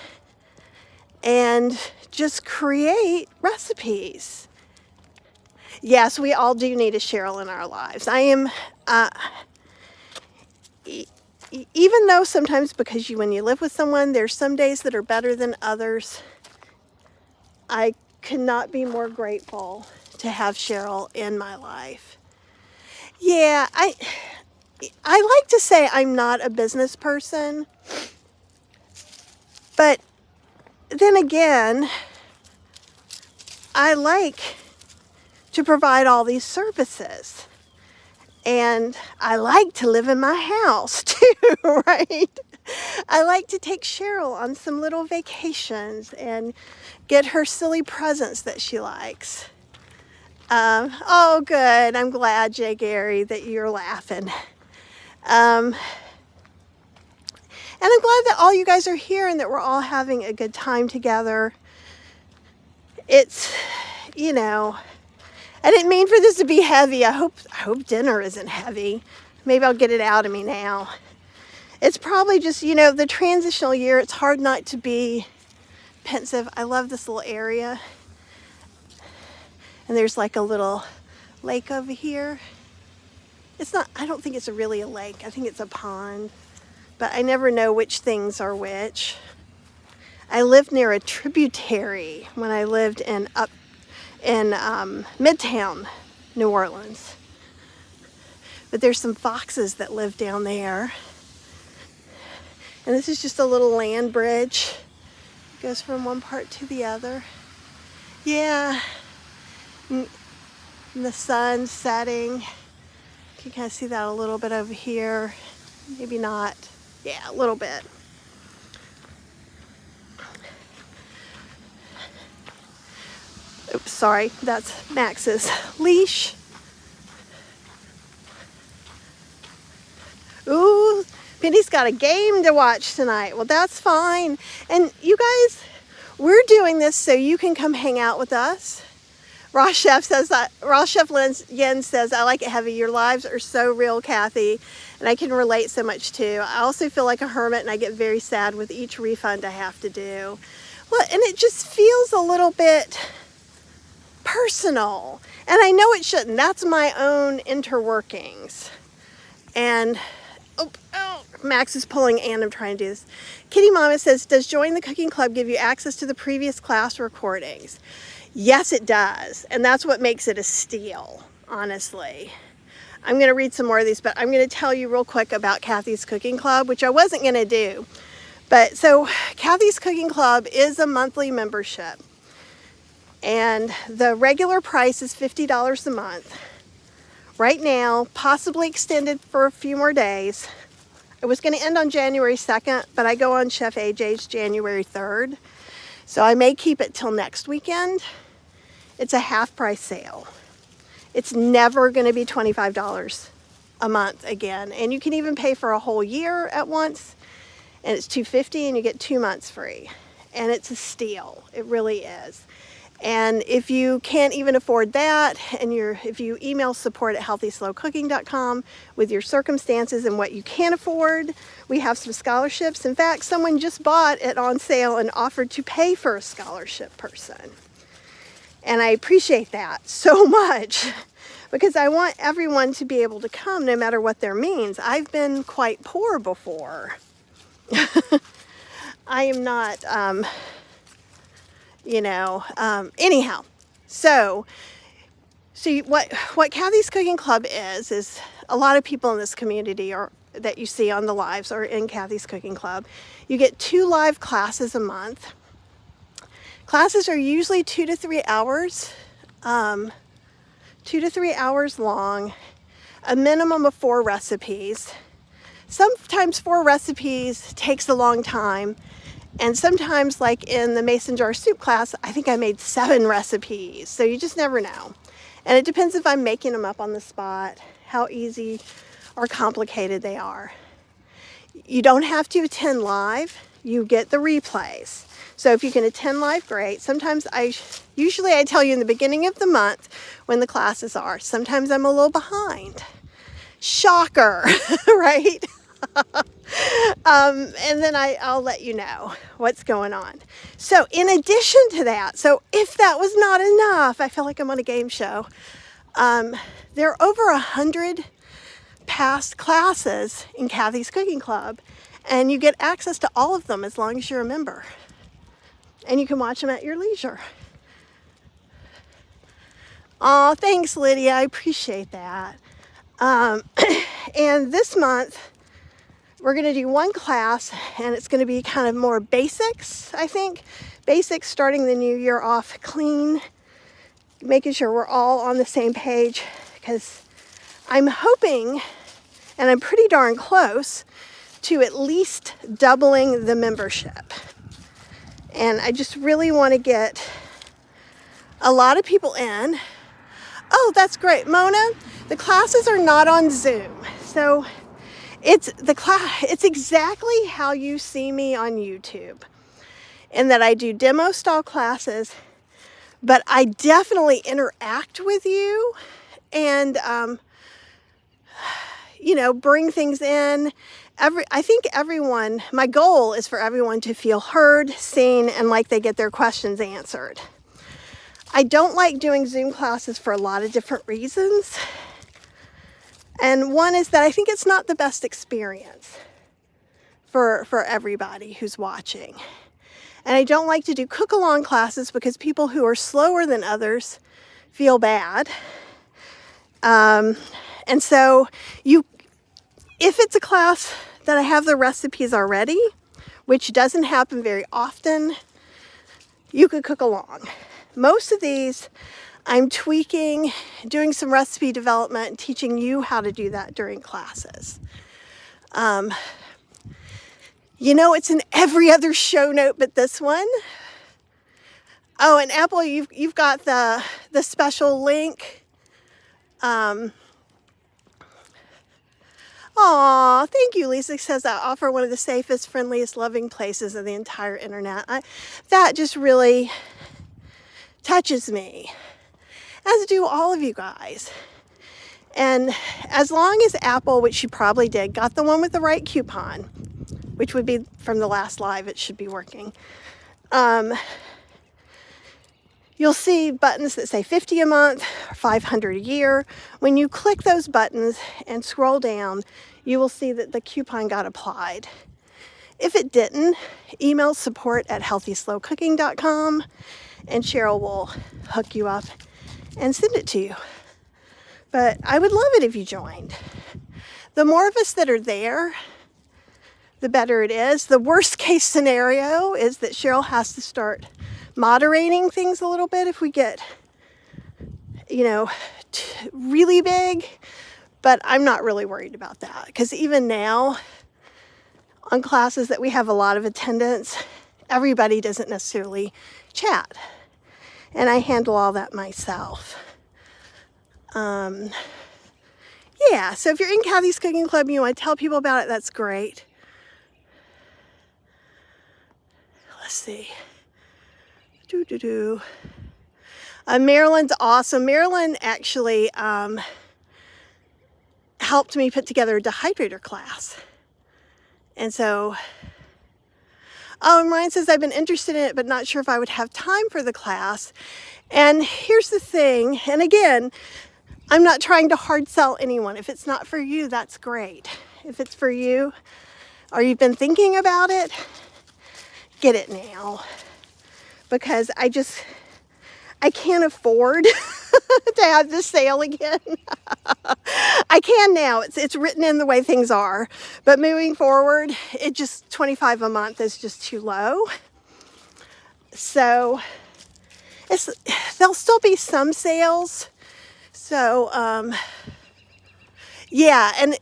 and just create recipes. Yes, we all do need a Cheryl in our lives. I am, even though sometimes because when you live with someone, there's some days that are better than others, I could not be more grateful to have Cheryl in my life. Yeah, I like to say I'm not a business person, but then again, I like to provide all these services. And I like to live in my house too, right? I like to take Cheryl on some little vacations and get her silly presents that she likes. Oh, good. I'm glad, Jay Gary, that you're laughing. And I'm glad that all you guys are here and that we're all having a good time together. It's, you know, I didn't mean for this to be heavy. I hope dinner isn't heavy. Maybe I'll get it out of me now. It's probably just, you know, the transitional year. It's hard not to be pensive. I love this little area. And there's like a little lake over here. It's not, I don't think it's really a lake. I think it's a pond. But I never know which things are which. I lived near a tributary when I lived in Midtown, New Orleans. But there's some foxes that live down there. And this is just a little land bridge. It goes from one part to the other. Yeah. And the sun's setting. You can kind of see that a little bit over here. Maybe not. Yeah, a little bit. Oops, sorry. That's Max's leash. Ooh, Penny's got a game to watch tonight. Well, that's fine. And you guys, we're doing this so you can come hang out with us. Ross Chef Yen says, I like it heavy. Your lives are so real, Kathy, and I can relate so much too. I also feel like a hermit, and I get very sad with each refund I have to do. Well, and it just feels a little bit personal, and I know it shouldn't. That's my own interworkings. And Max is pulling, and I'm trying to do this. Kitty Mama says, does Join the Cooking Club give you access to the previous class recordings? Yes, it does. And that's what makes it a steal. honestly. I'm going to read some more of these, but I'm going to tell you real quick about Kathy's Cooking Club, which I wasn't going to do. But so Kathy's Cooking Club is a monthly membership, and the regular price is $50 a month. Right now, possibly extended for a few more days. It was going to end on January 2nd, but I go on Chef AJ's January 3rd. So I may keep it till next weekend. It's a half price sale. It's never going to be $25 a month again. And you can even pay for a whole year at once. And it's $250 and you get 2 months free. And it's a steal. It really is. And if you can't even afford that, and if you email support@healthyslowcooking.com with your circumstances and what you can afford, we have some scholarships. In fact, someone just bought it on sale and offered to pay for a scholarship person. And I appreciate that so much because I want everyone to be able to come no matter what their means. I've been quite poor before. I am not... anyhow, so what Kathy's Cooking Club is a lot of people in this community that you see on the lives are in Kathy's Cooking Club. You get 2 live classes a month. Classes are usually 2 to 3 hours, 2 to 3 hours long, a minimum of 4 recipes. Sometimes 4 recipes takes a long time. And sometimes, like in the mason jar soup class, I think I made 7 recipes. So you just never know. And it depends if I'm making them up on the spot, how easy or complicated they are. You don't have to attend live. You get the replays. So if you can attend live, great. Sometimes usually I tell you in the beginning of the month when the classes are. Sometimes I'm a little behind. Shocker, right? And then I'll let you know what's going on. So in addition to that, so if that was not enough, I feel like I'm on a game show. There are over 100 past classes in Kathy's Cooking Club, and you get access to all of them as long as you're a member. And you can watch them at your leisure. Oh, thanks, Lydia. I appreciate that. And this month, we're going to do 1 class, and it's going to be kind of more basics, I think. Basics, starting the new year off clean, making sure we're all on the same page, because I'm hoping, and I'm pretty darn close, to at least doubling the membership. And I just really want to get a lot of people in. Oh, that's great. Mona, the classes are not on Zoom. So it's exactly how you see me on YouTube, in that I do demo style classes, but I definitely interact with you and, bring things in. I think everyone, my goal is for everyone to feel heard, seen, and like they get their questions answered. I don't like doing Zoom classes for a lot of different reasons. And one is that I think it's not the best experience for everybody who's watching. And I don't like to do cook-along classes because people who are slower than others feel bad. And so if it's a class that I have the recipes already, which doesn't happen very often, you could cook along. Most of these I'm tweaking, doing some recipe development, and teaching you how to do that during classes. It's in every other show note but this one. Oh, and Apple, you've got the special link. Aw, thank you. Lisa says I offer one of the safest, friendliest, loving places on the entire internet. That just really touches me, as do all of you guys. And as long as Apple, which you probably did, got the one with the right coupon, which would be from the last live, it should be working. You'll see buttons that say $50 a month or $500 a year. When you click those buttons and scroll down, you will see that the coupon got applied. If it didn't, email support@healthyslowcooking.com and Cheryl will hook you up and send it to you. But I would love it if you joined. The more of us that are there, the better it is. The worst case scenario is that Cheryl has to start moderating things a little bit if we get, really big. But I'm not really worried about that, because even now on classes that we have a lot of attendance, everybody doesn't necessarily chat. And I handle all that myself. Yeah, so if you're in Kathy's Cooking Club and you want to tell people about it, that's great. Let's see. Marilyn's awesome. Marilyn actually helped me put together a dehydrator class. And so, and Ryan says, I've been interested in it, but not sure if I would have time for the class. And here's the thing, and again, I'm not trying to hard sell anyone. If it's not for you, that's great. If it's for you, or you've been thinking about it, get it now. Because I can't afford to have this sale again. I can now. It's written in the way things are. But moving forward, it just $25 a month is just too low. So there'll still be some sales. So yeah, and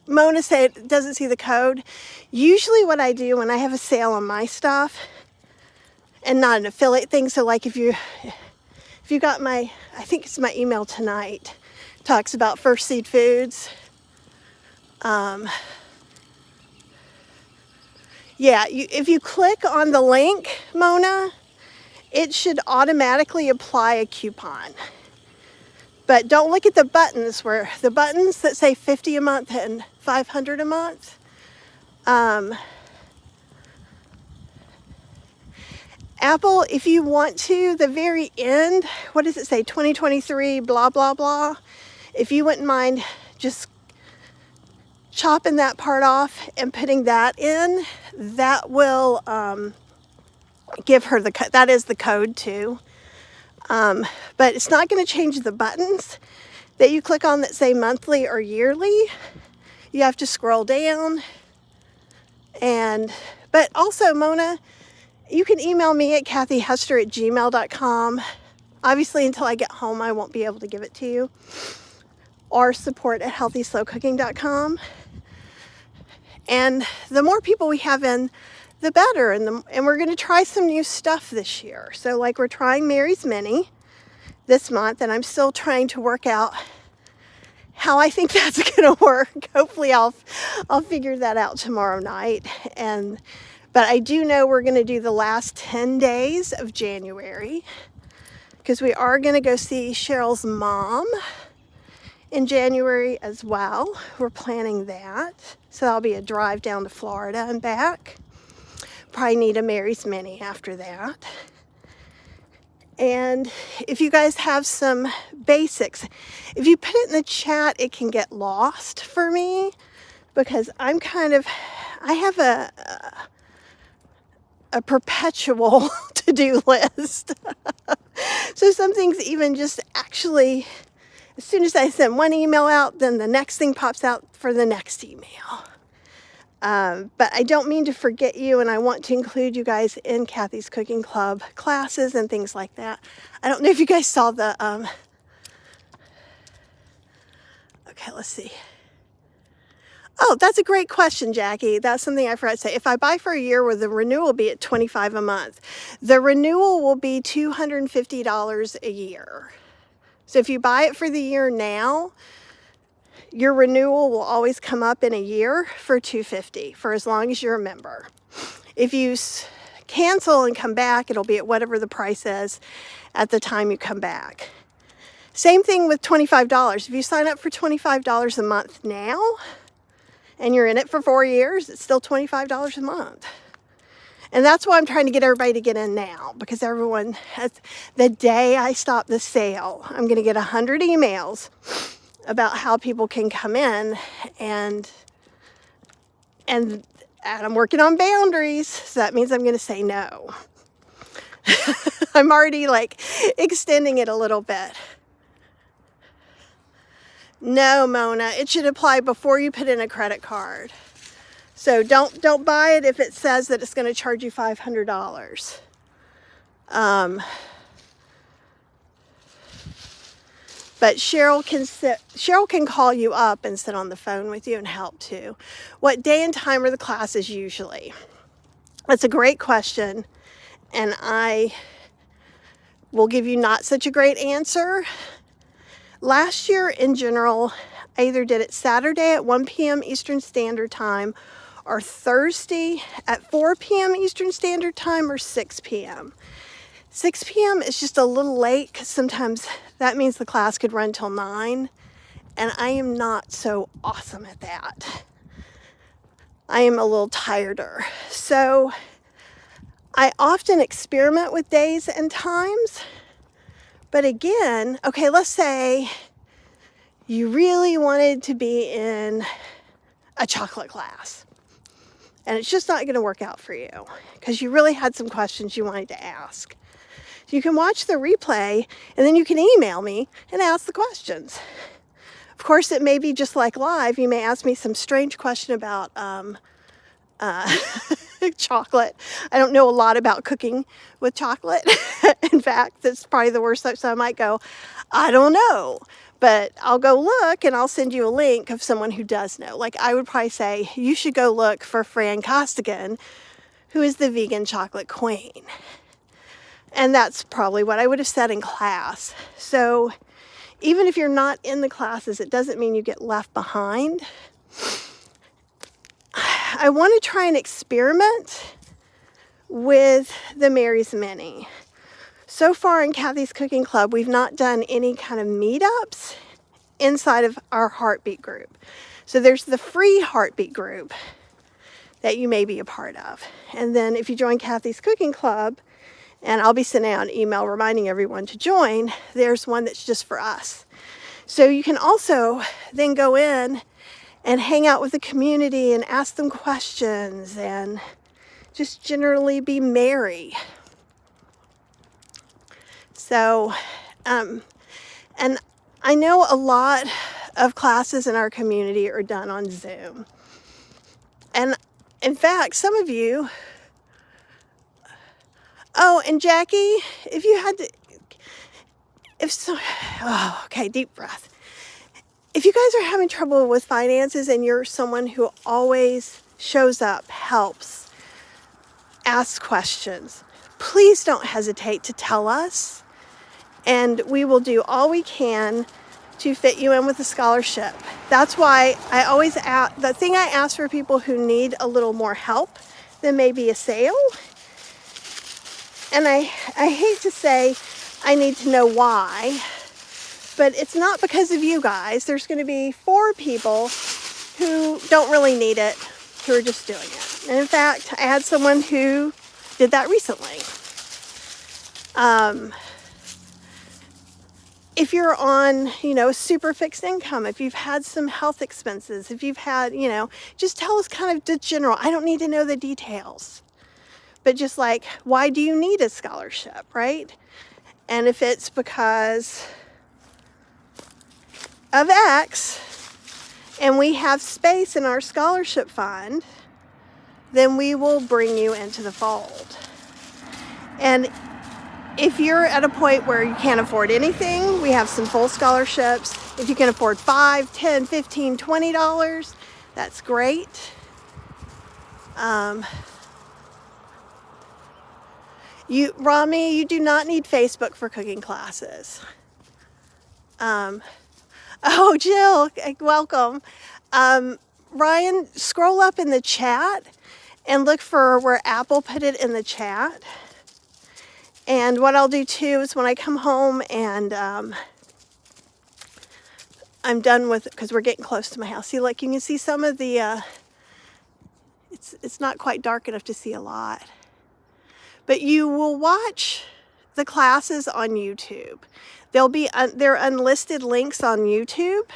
Mona said doesn't see the code. Usually what I do when I have a sale on my stuff, and not an affiliate thing, so like if you got I think it's my email tonight, talks about First Seed Foods. Yeah, if you click on the link, Mona, it should automatically apply a coupon. But don't look at the buttons, where the buttons that say $50 a month and $500 a month. Apple, if you want to, the very end, what does it say? 2023, blah, blah, blah. If you wouldn't mind just chopping that part off and putting that in, that will give her that is the code too. But it's not going to change the buttons that you click on that say monthly or yearly. You have to scroll down. But also, Mona, you can email me at kathyhester@gmail.com. Obviously, until I get home, I won't be able to give it to you. Or support@healthyslowcooking.com. And the more people we have in, the better. And we're going to try some new stuff this year. So like we're trying Mary's Mini this month, and I'm still trying to work out how I think that's going to work. Hopefully I'll figure that out tomorrow night. But I do know we're going to do the last 10 days of January, because we are going to go see Cheryl's mom in January as well. We're planning that. So that'll be a drive down to Florida and back. Probably need a Mary's Mini after that. And if you guys have some basics, if you put it in the chat, it can get lost for me, because I have a perpetual to-do list. So some things even just actually, as soon as I send one email out, then the next thing pops out for the next email. But I don't mean to forget you, and I want to include you guys in Kathy's Cooking Club classes and things like that. I don't know if you guys saw the, okay, let's see. Oh, that's a great question, Jackie. That's something I forgot to say. If I buy for a year, will the renewal be at $25 a month? The renewal will be $250 a year. So if you buy it for the year now, your renewal will always come up in a year for $250 for as long as you're a member. If you cancel and come back, it'll be at whatever the price is at the time you come back. Same thing with $25. If you sign up for $25 a month now and you're in it for 4 years, it's still $25 a month. And that's why I'm trying to get everybody to get in now, because everyone, the day I stop the sale, I'm going to get 100 emails about how people can come in, and I'm working on boundaries, so that means I'm going to say no. I'm already like extending it a little bit. No, Mona, it should apply before you put in a credit card. So don't buy it if it says that it's going to charge you $500. But Cheryl can call you up and sit on the phone with you and help too. What day and time are the classes usually? That's a great question, and I will give you not such a great answer. Last year in general, I either did it Saturday at 1 p.m. Eastern Standard Time or Thursday at 4 p.m. Eastern Standard Time or 6 p.m. 6 p.m. is just a little late because sometimes that means the class could run till 9, and I am not so awesome at that. I am a little tireder. So I often experiment with days and times. But again, okay, let's say you really wanted to be in a chocolate class and it's just not going to work out for you because you really had some questions you wanted to ask. You can watch the replay and then you can email me and ask the questions. Of course, it may be just like live. You may ask me some strange question about chocolate. I don't know a lot about cooking with chocolate. In fact, that's probably the worst. So I might go, I don't know. But I'll go look and I'll send you a link of someone who does know. Like I would probably say, you should go look for Fran Costigan, who is the vegan chocolate queen. And that's probably what I would have said in class. So even if you're not in the classes, it doesn't mean you get left behind. I want to try and experiment with the Mary's Mini. So far in Kathy's Cooking Club, we've not done any kind of meetups inside of our heartbeat group. So there's the free heartbeat group that you may be a part of. And then if you join Kathy's Cooking Club, and I'll be sending out an email reminding everyone to join, there's one that's just for us. So you can also then go in and hang out with the community and ask them questions and just generally be merry. So, and I know a lot of classes in our community are done on Zoom. And in fact, some of you, oh, and Jackie, if you had to, okay, deep breath. If you guys are having trouble with finances and you're someone who always shows up, helps, asks questions, please don't hesitate to tell us, and we will do all we can to fit you in with a scholarship. That's why I always ask, the thing I ask for people who need a little more help than maybe a sale, and I hate to say I need to know why, but it's not because of you guys. There's going to be 4 people who don't really need it, who are just doing it. And in fact, I had someone who did that recently. If you're on, super fixed income, if you've had some health expenses, if you've had, just tell us kind of the general. I don't need to know the details. But just like, why do you need a scholarship, right? And if it's because of X, and we have space in our scholarship fund, then we will bring you into the fold. And if you're at a point where you can't afford anything, we have some full scholarships. If you can afford $5, $10, $15, $20, that's great. Rami, you do not need Facebook for cooking classes. Oh, Jill, welcome. Ryan, scroll up in the chat and look for where Apple put it in the chat. And what I'll do too is when I come home and I'm done with it, because we're getting close to my house. See, like you can see some of the, it's not quite dark enough to see a lot. But you will watch the classes on YouTube. There are unlisted links on YouTube.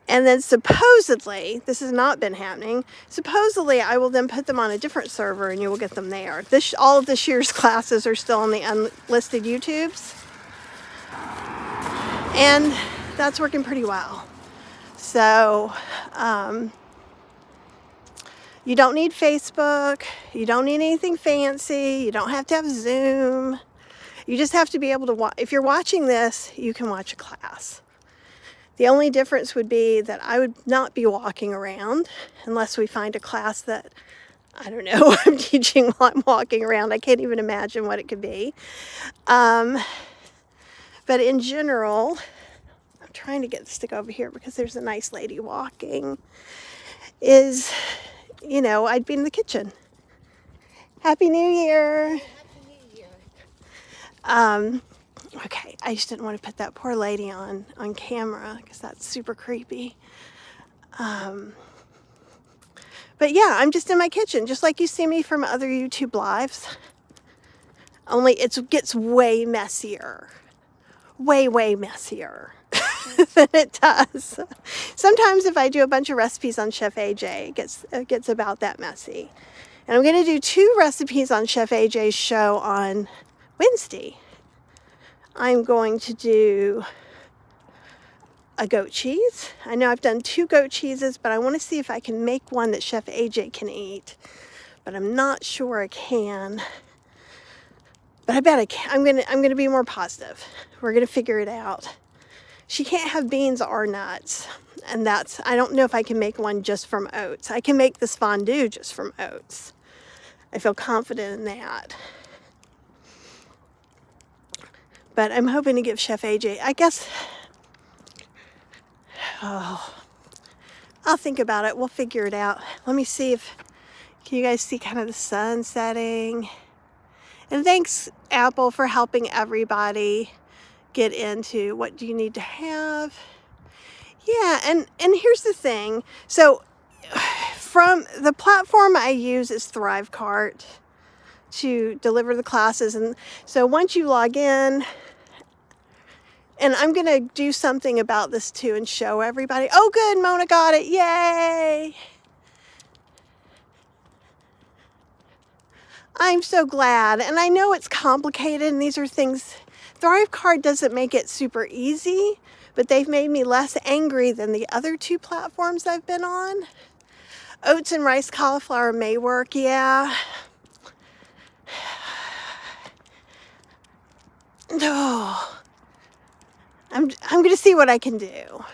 And then supposedly, this has not been happening, supposedly I will then put them on a different server and you will get them there. All of this year's classes are still on the unlisted YouTubes. And that's working pretty well. So you don't need Facebook. You don't need anything fancy. You don't have to have Zoom. You just have to be able to watch. If you're watching this, you can watch a class. The only difference would be that I would not be walking around unless we find a class that, I don't know, I'm teaching while I'm walking around. I can't even imagine what it could be. But in general, I'm trying to get this to go over here because there's a nice lady walking, is, you know, I'd be in the kitchen. Happy New Year. Okay, I just didn't want to put that poor lady on camera because that's super creepy. But yeah, I'm just in my kitchen, just like you see me from other YouTube lives. Only it gets way messier. Way messier than it does. Sometimes if I do a bunch of recipes on Chef AJ, it gets about that messy. And I'm going to do 2 recipes on Chef AJ's show on Wednesday. I'm going to do a goat cheese. I know I've done 2 goat cheeses, but I want to see if I can make one that Chef AJ can eat. But I'm not sure I can. But I bet I can. I'm gonna be more positive. We're gonna figure it out. She can't have beans or nuts, and I don't know if I can make one just from oats. I can make this fondue just from oats. I feel confident in that. But I'm hoping to give Chef AJ, I guess, I'll think about it. We'll figure it out. Let me see can you guys see kind of the sun setting? And thanks, Apple, for helping everybody get into what do you need to have. Yeah, and here's the thing. So from the platform I use is ThriveCart to deliver the classes. And so once you log in, and I'm going to do something about this too and show everybody. Oh, good, Mona got it. Yay. I'm so glad. And I know it's complicated, and these are things, ThriveCart doesn't make it super easy, but they've made me less angry than the other 2 platforms I've been on. Oats and rice cauliflower may work, yeah. No. I'm going to see what I can do.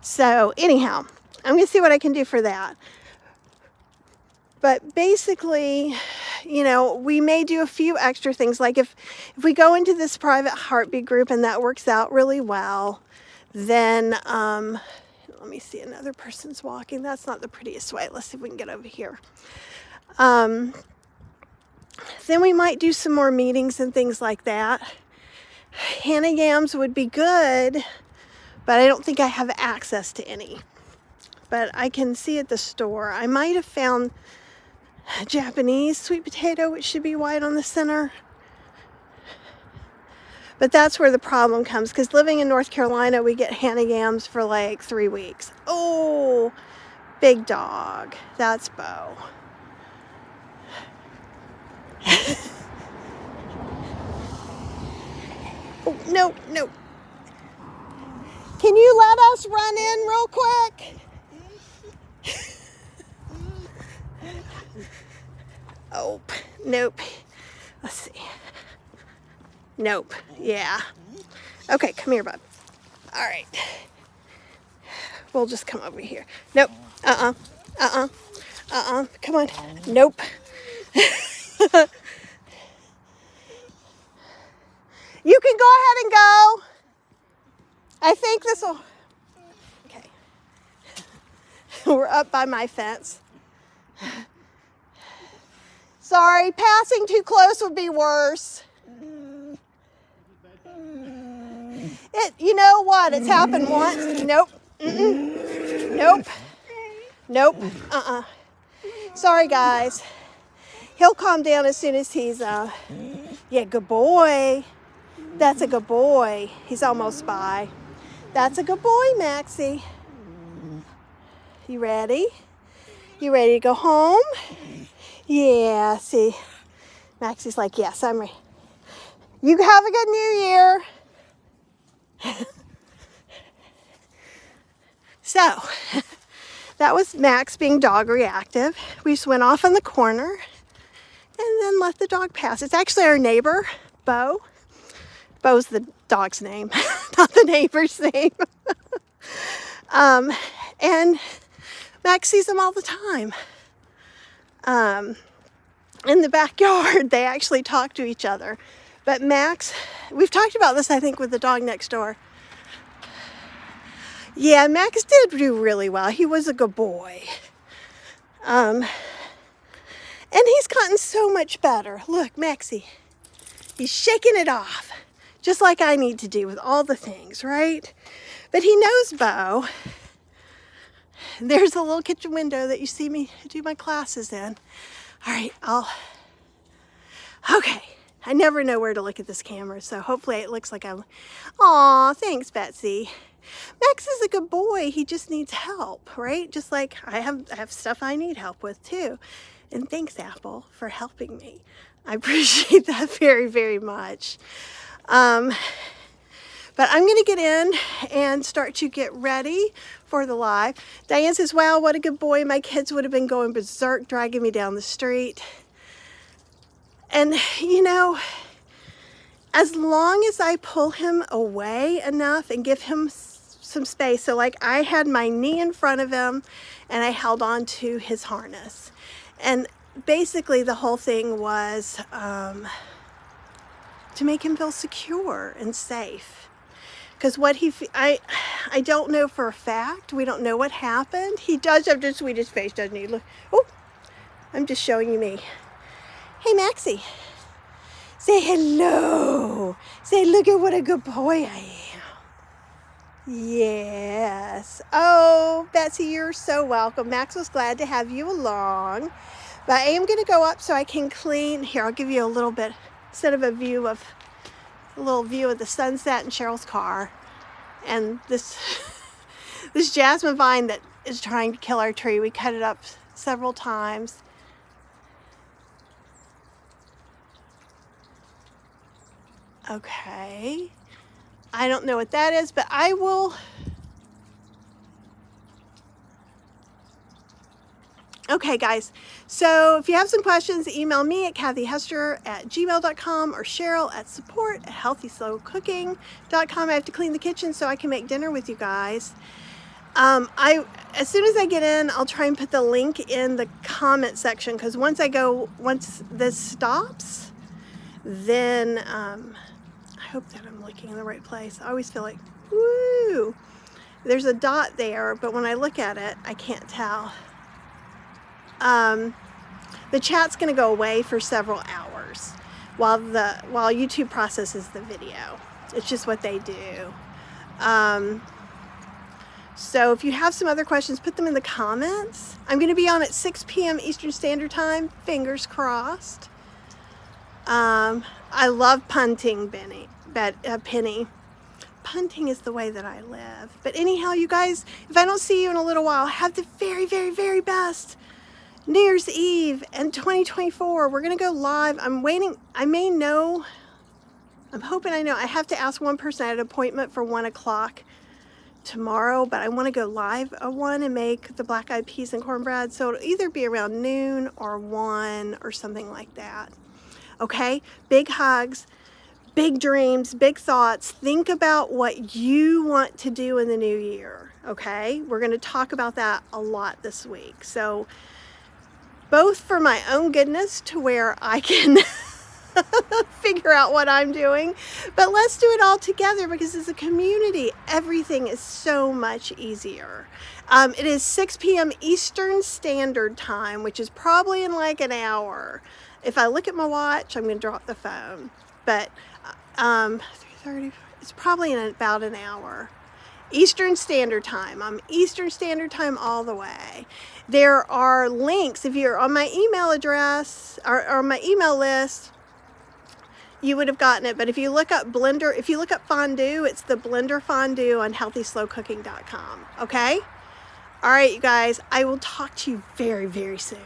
So anyhow, I'm going to see what I can do for that. But basically, you know, we may do a few extra things. Like if we go into this private heartbeat group and that works out really well, then let me see, another person's walking. That's not the prettiest way. Let's see if we can get over here. Then we might do some more meetings and things like that. Hannah yams would be good, but I don't think I have access to any. But I can see at the store. I might have found Japanese sweet potato, which should be white on the center. But that's where the problem comes, because living in North Carolina, we get Hannah yams for like 3 weeks. Oh, big dog. That's Bo. Oh, no. Can you let us run in real quick? Oh, nope. Let's see. Nope. Yeah. Okay, come here, bud. All right. We'll just come over here. Nope. Come on. Nope. You can go ahead and go. I think this will... Okay. We're up by my fence. Sorry, passing too close would be worse. You know what? It's happened once. Nope. Nope. Sorry, guys. He'll calm down as soon as he's, yeah, good boy. That's a good boy. He's almost by. That's a good boy, Maxie. You ready? You ready to go home? Yeah, see. Maxie's like, yes, I'm ready. You have a good New Year. So, that was Max being dog reactive. We just went off in the corner and then let the dog pass. It's actually our neighbor, Bo. Bo's the dog's name, not the neighbor's name. And Max sees them all the time. In the backyard, they actually talk to each other. But Max, we've talked about this, I think, with the dog next door. Yeah, Max did do really well. He was a good boy. And he's gotten so much better. Look, Maxie, he's shaking it off, just like I need to do with all the things, right? But he knows Bo. There's a little kitchen window that you see me do my classes in. All right, okay. I never know where to look at this camera, so hopefully it looks like I'm, aw, thanks, Betsy. Max is a good boy. He just needs help, right? Just like I have stuff I need help with too. And thanks, Apple, for helping me. I appreciate that very, very much. But I'm going to get in and start to get ready for the live. Diane says, wow, what a good boy. My kids would have been going berserk, dragging me down the street. And, you know, as long as I pull him away enough and give him some space. So like I had my knee in front of him and I held on to his harness. And basically the whole thing was to make him feel secure and safe. Because what I don't know for a fact. We don't know what happened. He does have the sweetest face, doesn't he? Look, oh, I'm just showing you me. Hey, Maxie, say hello. Say, look at what a good boy I am. Yes. Oh, Betsy, you're so welcome. Max was glad to have you along. But I am going to go up so I can clean. Here, I'll give you a little bit, instead of a little view of the sunset in Cheryl's car. And this jasmine vine that is trying to kill our tree. We cut it up several times. Okay. I don't know what that is, but I will. Okay, guys. So if you have some questions, email me at kathyhester@gmail.com or Cheryl at support@healthyslowcooking.com. I have to clean the kitchen so I can make dinner with you guys. As soon as I get in, I'll try and put the link in the comment section, because once this stops, then I hope that I'm looking in the right place. I always feel like, woo, there's a dot there, but when I look at it, I can't tell. The chat's going to go away for several hours while YouTube processes the video. It's just what they do. So if you have some other questions, put them in the comments. I'm going to be on at 6 p.m. Eastern Standard Time. Fingers crossed. I love punting, Penny. Punting is the way that I live. But anyhow, you guys, if I don't see you in a little while, have the very, very, very best New Year's Eve and 2024. We're going to go live. I'm waiting. I'm hoping I know. I have to ask one person. I had an appointment for 1 o'clock tomorrow, but I want to go live at 1 and make the black eyed peas and cornbread. So it'll either be around noon or 1 or something like that. Okay? Big hugs, big dreams, big thoughts. Think about what you want to do in the new year. Okay? We're going to talk about that a lot this week. So both for my own goodness, to where I can figure out what I'm doing, but let's do it all together, because as a community, everything is so much easier. It is 6 p.m. Eastern Standard Time, which is probably in like an hour. If I look at my watch, I'm going to drop the phone, but 3:30, it's probably in about an hour. Eastern Standard Time. I'm Eastern Standard Time all the way. There are links. If you're on my email address or my email list, you would have gotten it. But if you look up blender, if you look up fondue, it's the blender fondue on healthyslowcooking.com. Okay? All right, you guys. I will talk to you very, very soon.